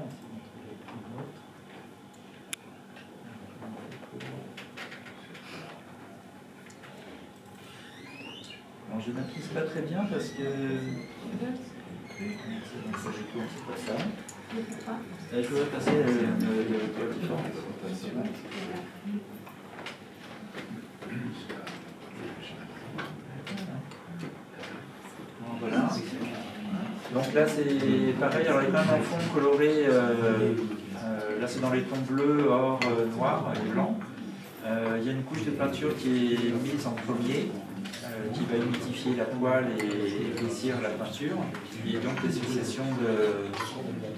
Alors, je n'apprise pas très bien parce que... C'est pas ça. Je voudrais passer le toile différent. Voilà. Donc là c'est pareil, alors il y a quand même un fond coloré, là c'est dans les tons bleus, or, noir et blanc. Il y a une couche de peinture qui est mise en premier, qui va humidifier la toile et épaissir la peinture. Et donc l'association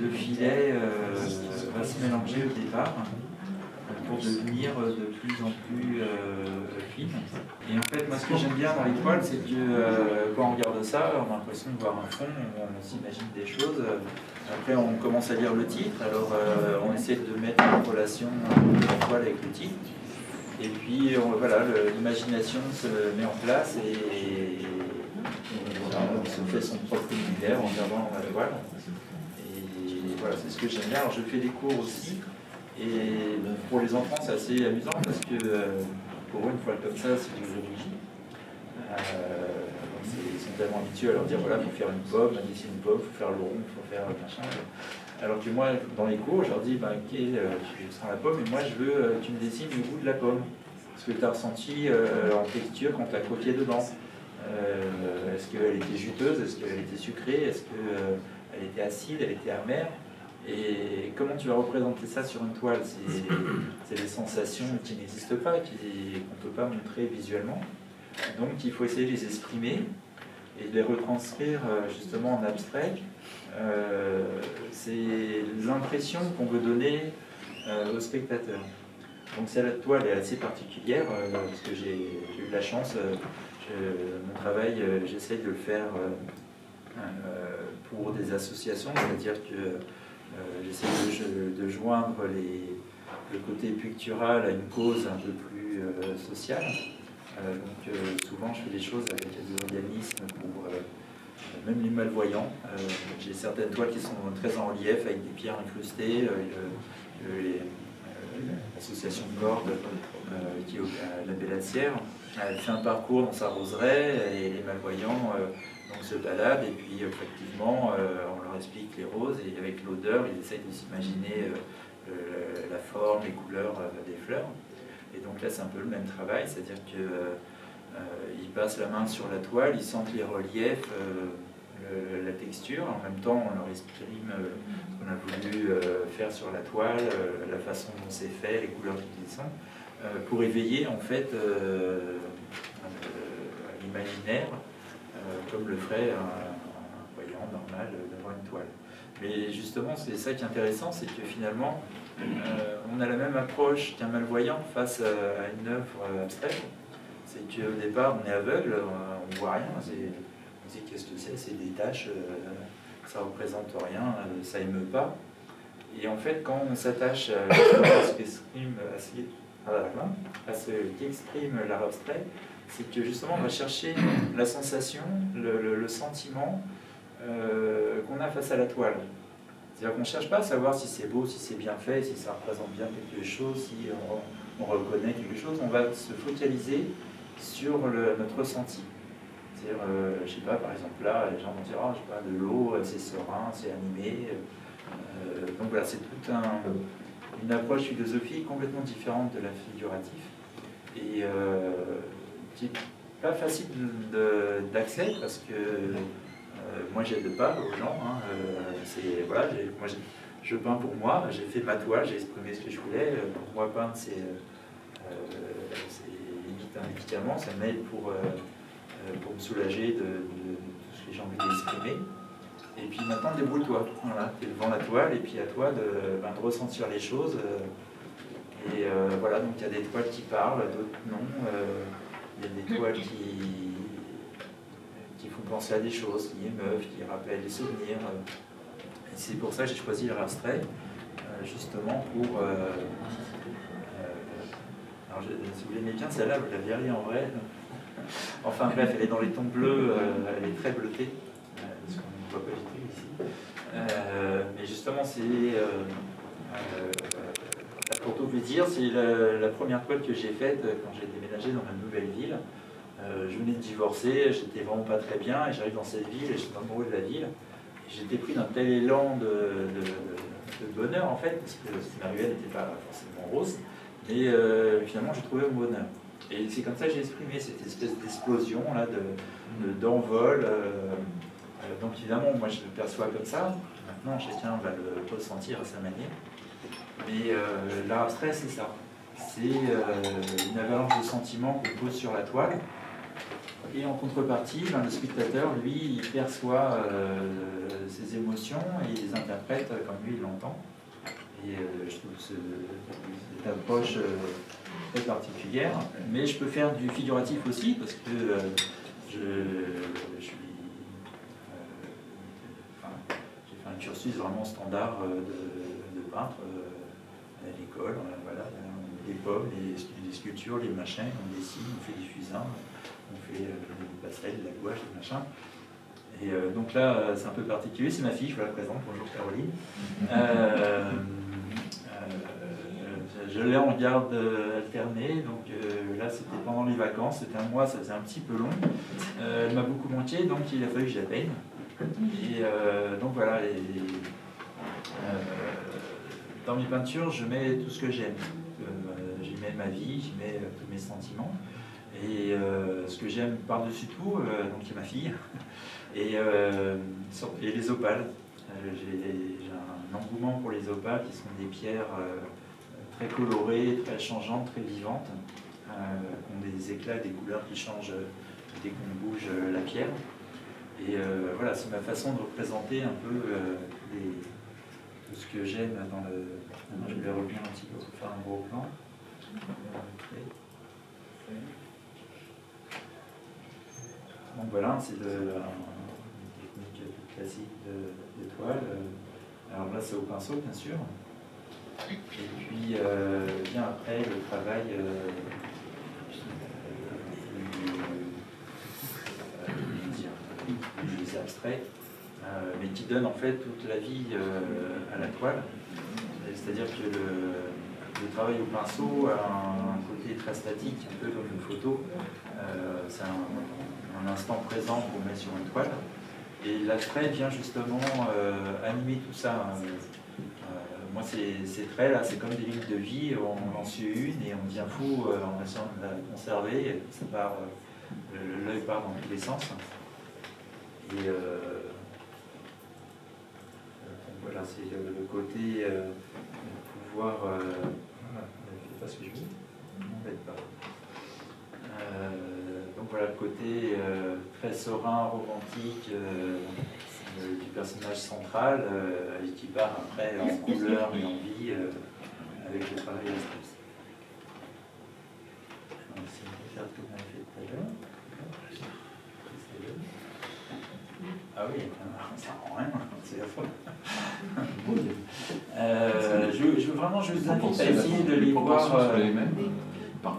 de filets va se mélanger au départ pour devenir de plus en plus fine. Et en fait, moi ce que j'aime bien dans les toiles, c'est que quand on regarde ça, on a l'impression de voir un fond, on s'imagine des choses. Après on commence à lire le titre, alors on essaie de mettre en relation la toile avec le titre. Et puis voilà, l'imagination se met en place et on se fait son propre univers en regardant la toile. Et voilà, c'est ce que j'aime bien. Alors je fais des cours aussi. Et pour les enfants, c'est assez amusant parce que pour eux, une fois comme ça, c'est du géométrie. Ils sont tellement habitués à leur dire voilà, il faut faire une pomme, dessiner une pomme, il faut faire le rond, il faut faire le machin. Alors que moi, dans les cours, je leur dis ok, tu seras la pomme, et moi, je veux que tu me dessines le goût de la pomme. Ce que tu as ressenti en texture quand tu as croqué dedans. Est-ce qu'elle était juteuse? Est-ce qu'elle était sucrée? Est-ce qu'elle était acide? Elle était amère? Et comment tu vas représenter ça sur une toile? C'est des sensations qui n'existent pas, qu'on ne peut pas montrer visuellement. Donc il faut essayer de les exprimer et de les retranscrire justement en abstrait. C'est l'impression qu'on veut donner au spectateur. Donc cette toile est assez particulière parce que j'ai eu de la chance. Mon travail, j'essaie de le faire pour des associations, c'est-à-dire que j'essaie de joindre le côté pictural à une cause un peu plus sociale. Donc souvent je fais des choses avec des organismes pour même les malvoyants. J'ai certaines toiles qui sont très en relief avec des pierres incrustées. L'association Corde qui est à la Bellassière, elle fait un parcours dans sa roseraie et les malvoyants donc se baladent et puis effectivement on leur explique les roses et avec l'odeur ils essayent de s'imaginer la forme, les couleurs des fleurs. Et donc là c'est un peu le même travail, c'est-à-dire qu'ils passent la main sur la toile, ils sentent les reliefs, la texture, en même temps on leur exprime ce qu'on a voulu faire sur la toile, la façon dont c'est fait, les couleurs qu'ils sont, pour éveiller en fait l'imaginaire comme le ferait un voyant normal devant une toile. Mais justement c'est ça qui est intéressant, c'est que finalement on a la même approche qu'un malvoyant face à une œuvre abstraite. C'est qu'au départ on est aveugle, on ne voit rien, on se dit qu'est-ce que c'est des taches, ça ne représente rien, ça émeut pas. Et en fait quand on s'attache à ce qu'exprime l'art abstrait, c'est que justement on va chercher la sensation, le sentiment qu'on a face à la toile. C'est-à-dire qu'on ne cherche pas à savoir si c'est beau, si c'est bien fait, si ça représente bien quelque chose, si on reconnaît quelque chose. On va se focaliser sur notre ressenti. C'est-à-dire, je sais pas, par exemple là, les gens vont dire, je sais pas, de l'eau, c'est serein, c'est animé. Donc voilà, c'est toute une approche philosophique complètement différente de la figuratif. Et qui n'est pas facile d'accès parce que moi j'aide pas aux gens, voilà, moi je peins pour moi, j'ai fait ma toile, j'ai exprimé ce que je voulais. Pour moi peindre c'est limite c'est un médicament, ça m'aide pour me soulager de tout ce que j'ai envie d'exprimer. Et puis maintenant, débrouille-toi. Voilà, tu es devant la toile et puis à toi de ressentir les choses. Voilà, donc il y a des toiles qui parlent, d'autres non. Il y a des toiles qui font penser à des choses, qui émeuvent, qui rappellent des souvenirs. Et c'est pour ça que j'ai choisi l'art abstrait, justement pour... alors, si vous l'aimez bien, celle-là, vous la verriez en vrai. Enfin bref, elle est dans les tons bleus, elle est très bleutée, parce qu'on ne voit pas du tout ici. Mais justement, c'est... pour tout vous dire, c'est la première toile que j'ai faite quand j'ai déménagé dans ma nouvelle ville. Je venais de divorcer, j'étais vraiment pas très bien, et j'arrive dans cette ville, et j'étais amoureux de la ville. J'étais pris d'un tel élan de bonheur, en fait, parce que ma ruelle n'était pas forcément rose, mais finalement, j'ai trouvé mon bonheur. Et c'est comme ça que j'ai exprimé cette espèce d'explosion, là, d'envol. Donc évidemment, moi, je le perçois comme ça. Maintenant, chacun va le ressentir à sa manière. Mais l'art abstrait, c'est ça. C'est une avalanche de sentiments qu'on pose sur la toile. Et en contrepartie, le spectateur, lui, il perçoit ses émotions et il les interprète comme lui, il l'entend. Et je trouve cette approche très particulière. Mais je peux faire du figuratif aussi, parce que j'ai fait un cursus vraiment standard de peintre à l'école. Voilà, les pommes, les sculptures, les machins, on dessine, on fait des fusains, on fait des passerelles, de la gouache, des machins. Et donc là, c'est un peu particulier, c'est ma fille, je vous la présente, bonjour Caroline. Je l'ai en garde alternée, donc là c'était pendant les vacances, c'était un mois, ça faisait un petit peu long. Elle m'a beaucoup manqué, donc il a fallu que je la peigne. Et donc voilà, dans mes peintures, je mets tout ce que j'aime. J'y mets ma vie, j'y mets tous mes sentiments. Et ce que j'aime par-dessus tout, donc il y a ma fille, et les opales. J'ai un engouement pour les opales, qui sont des pierres très colorées, très changeantes, très vivantes, qui ont des éclats, des couleurs qui changent dès qu'on bouge la pierre. Et voilà, c'est ma façon de représenter un peu tout ce que j'aime dans le... Je vais revenir un petit peu pour faire un gros plan. Donc voilà, c'est une technique classique de toile. Alors là, c'est au pinceau, bien sûr. Et puis, vient après le travail plus abstrait, mais qui donne en fait toute la vie à la toile. C'est-à-dire que le travail au pinceau a un côté très statique, un peu comme une photo. C'est un instant présent qu'on met sur une toile. Et l'abstrait vient justement animer tout ça. Moi, ces traits là, c'est comme des lignes de vie, on en suit une et on devient fou en essayant de la conserver. Et ça part, l'œil part dans tous les sens. Et voilà, c'est le côté pouvoir. Je ne fais pas ce que je veux, ne m'embête pas. Donc voilà, le côté très serein, romantique du personnage central, et qui part après en couleur et en vie avec le travail abstrait. On va essayer de faire ce qu'on a fait tout à l'heure. Ah oui, ça rend rien, c'est affreux. Je vous invite à essayer de les voir. Par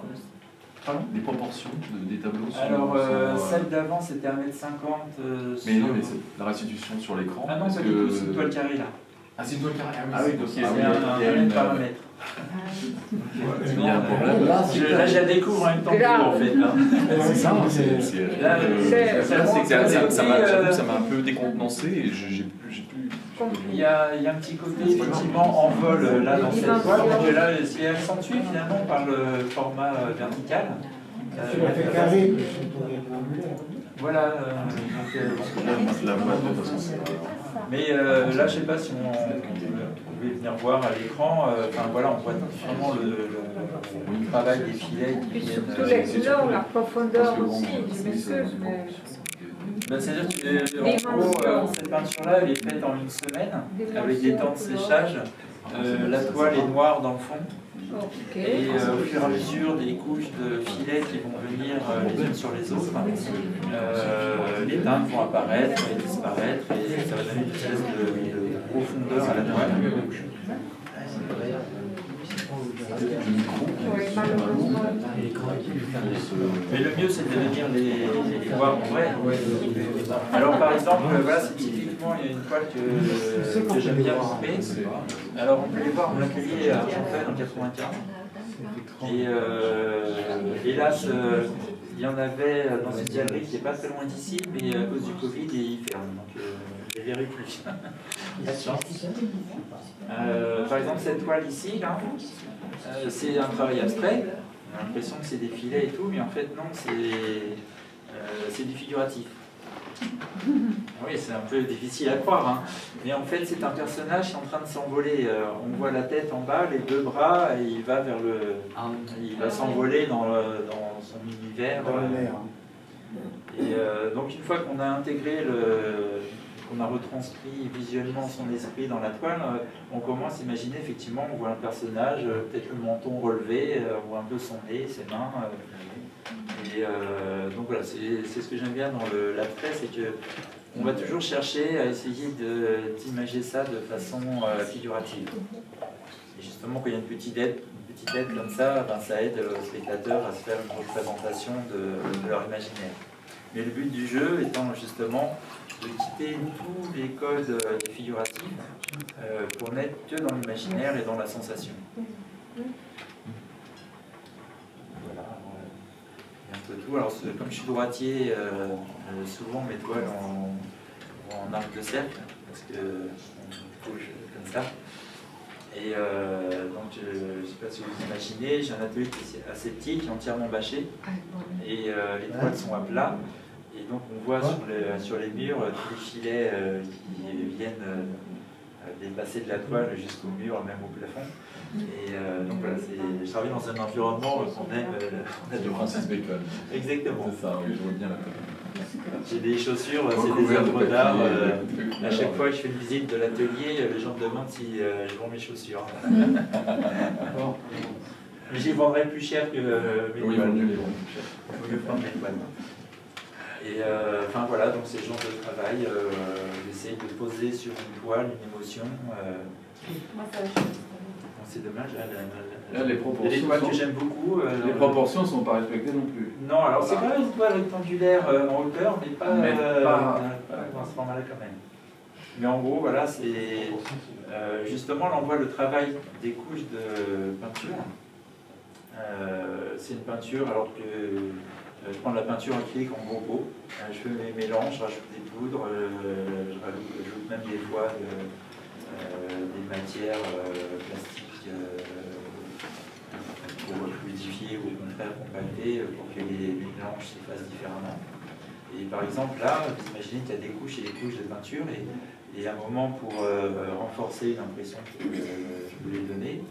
contre, les proportions des tableaux sont... Alors, celle d'avant, c'était 1,50 m. Mais non, mais la restitution sur l'écran... Ah non, pas du tout, c'est une toile carrée, là. Ah, c'est une toile carrée. Ah oui, donc il y a un paramètre. Il y a un problème. Là, je la découvre en même temps que vous, en fait. C'est ça, ça m'a un peu décontenancé et j'ai plus... Il y a un petit côté effectivement en vol là dans cette toile, donc là c'est accentué finalement par le format vertical. Tu l'as fait carré, voilà. La voix de toute façon, c'est Mais là, je sais pas si on pouvait venir voir à l'écran. Enfin voilà, on voit vraiment le travail des filets qui Et viennent. surtout les couleurs, la profondeur aussi, je m'excuse, mais... Ben, c'est-à-dire que en gros, cette peinture-là, elle est faite en une semaine, avec des temps de séchage. La toile est noire dans le fond. Et au fur et à mesure des couches de filets qui vont venir les unes sur les autres, les teintes vont apparaître et disparaître, et ça va donner une espèce de profondeur à la toile. Mais le mieux, c'est de venir les voir en vrai. Alors par exemple, voilà, c'est typiquement une toile que j'aime bien couper. Alors on peut les voir en atelier à Argenteuil en 95. Et hélas, il y en avait dans une galerie qui n'est pas très loin d'ici, mais à cause du Covid, ils ferment. Donc je ne les verrai plus. Pas de chance. Par exemple, cette toile ici, là, c'est un travail abstrait. On a l'impression que c'est des filets et tout, mais en fait, non, c'est du figuratif. Oui, c'est un peu difficile à croire, hein. Mais en fait, c'est un personnage qui est en train de s'envoler. On voit la tête en bas, les deux bras, et il va vers il va s'envoler dans son univers. Dans la mer. Et donc, une fois qu'on a intégré qu'on a retranscrit visuellement son esprit dans la toile, on commence à imaginer, effectivement, on voit un personnage, peut-être le menton relevé, on voit un peu son nez, ses mains. Et donc voilà, c'est ce que j'aime bien dans l'attrait, c'est qu'on va toujours chercher à essayer d'imager ça de façon figurative. Et justement, quand il y a une petite aide comme ça, ben, ça aide aux spectateurs à se faire une représentation de leur imaginaire. Mais le but du jeu étant justement de quitter tous les codes figuratifs pour n'être que dans l'imaginaire et dans la sensation. Voilà, un peu tout. Alors, comme je suis droitier, souvent mes toiles en arc de cercle, parce qu'on bouge comme ça. Et donc, je ne sais pas si vous imaginez, j'ai un atelier qui est assez petit, qui est entièrement bâché, et les toiles sont à plat. Et donc on voit sur les murs tous les filets qui viennent dépasser de la toile jusqu'au mur, même au plafond. Et donc voilà, je travaille dans un environnement qu'on aime. De Francis Bacon. Exactement. C'est ça, oui, je vois bien la table. J'ai des chaussures, c'est des œuvres d'art. À chaque fois que je fais une visite de l'atelier, les gens me demandent si je vends mes chaussures. Mais j'y vendrai plus cher que mes toiles. Oui, il vaut mieux les vendre plus cher. Il vaut mieux prendre mes toiles. Et enfin voilà, donc c'est le genre de travail, j'essaie de poser sur une toile une émotion. C'est dommage, là, les proportions, il y a des toiles que j'aime beaucoup. Les proportions ne sont pas respectées non plus. Non, alors c'est quand même une toile rectangulaire en hauteur, mais pas dans ce format-là quand même. Mais en gros, voilà, c'est justement, là on voit le travail des couches de peinture. C'est une peinture alors que je prends de la peinture acrylique en gros pot, je fais mes mélanges, je rajoute des poudres, je rajoute même des fois des matières plastiques pour fluidifier ou au contraire compacter pour que les mélanges se fassent différemment. Et par exemple là, vous imaginez qu'il y a des couches et des couches de peinture et à un moment pour renforcer l'impression que je voulais donner,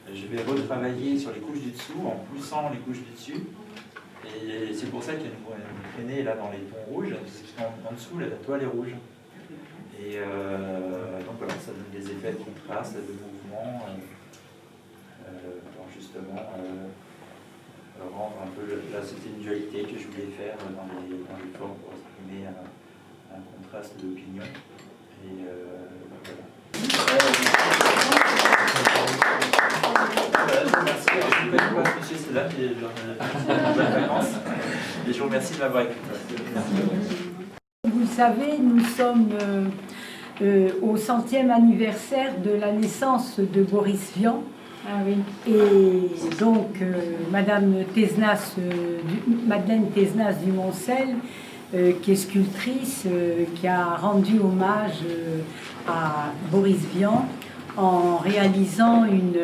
je vais retravailler sur les couches du dessous en poussant les couches du dessus. Et c'est pour ça qu'il y a une traînée là dans les tons rouges, parce qu'en dessous la toile est rouge. Et donc voilà, ça donne des effets de contraste, de mouvement, pour justement rendre un peu, là c'était une dualité que je voulais faire dans les formes pour exprimer un contraste d'opinion. Et voilà. Voilà, je vous remercie. Je ne connais pas M. Selam, mais bonnes vacances. Et je vous remercie de m'avoir écouté. Vous le savez, nous sommes au 100e anniversaire de la naissance de Boris Vian. Ah oui. Et donc, Madeleine Thézenas du Moncel, qui est sculptrice, qui a rendu hommage à Boris Vian en réalisant une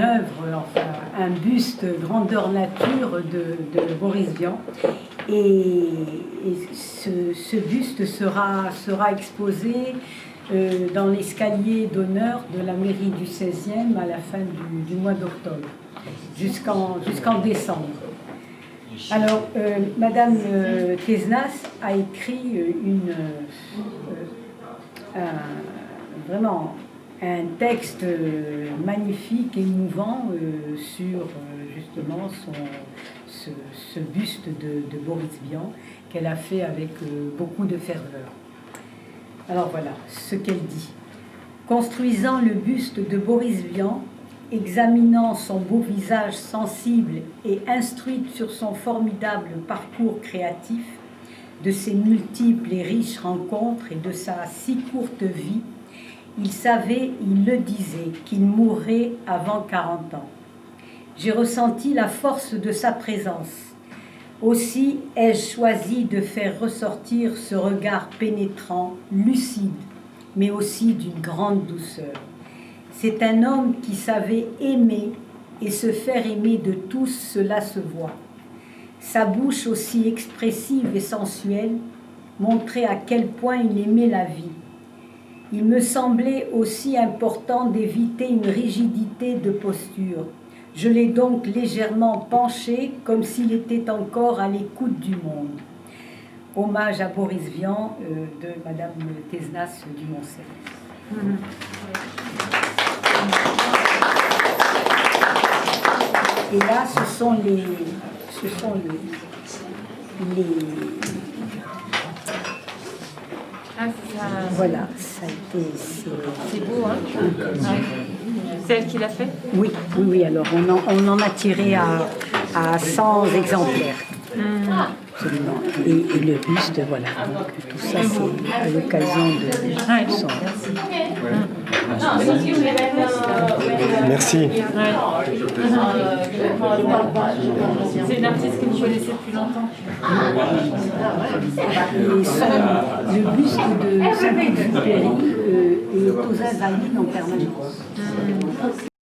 œuvre, enfin un buste grandeur nature de Boris Vian. Et ce buste sera exposé dans l'escalier d'honneur de la mairie du 16e à la fin du mois d'octobre, jusqu'en décembre. Alors, Madame Tesnas a écrit vraiment un texte magnifique, émouvant sur justement ce buste de Boris Vian qu'elle a fait avec beaucoup de ferveur. Alors voilà ce qu'elle dit. Construisant le buste de Boris Vian, examinant son beau visage sensible et instruite sur son formidable parcours créatif, de ses multiples et riches rencontres et de sa si courte vie, il savait, il le disait, qu'il mourrait avant 40 ans. J'ai ressenti la force de sa présence. Aussi ai-je choisi de faire ressortir ce regard pénétrant, lucide, mais aussi d'une grande douceur. C'est un homme qui savait aimer et se faire aimer de tous, cela se voit. Sa bouche aussi expressive et sensuelle montrait à quel point il aimait la vie. Il me semblait aussi important d'éviter une rigidité de posture. Je l'ai donc légèrement penché comme s'il était encore à l'écoute du monde. Hommage à Boris Vian de Madame Tesnas du Montserrat. Et là, ce sont les voilà, ça a été... C'est beau, hein? C'est elle qui l'a fait? Oui, alors on en a tiré à 100 exemplaires. Absolument. Et le buste, voilà. Donc, tout ça, c'est à l'occasion de son... Merci. C'est une artiste que vous connaissez depuis longtemps. Et le buste de Saint-Exupéry est aux Invalides en permanence.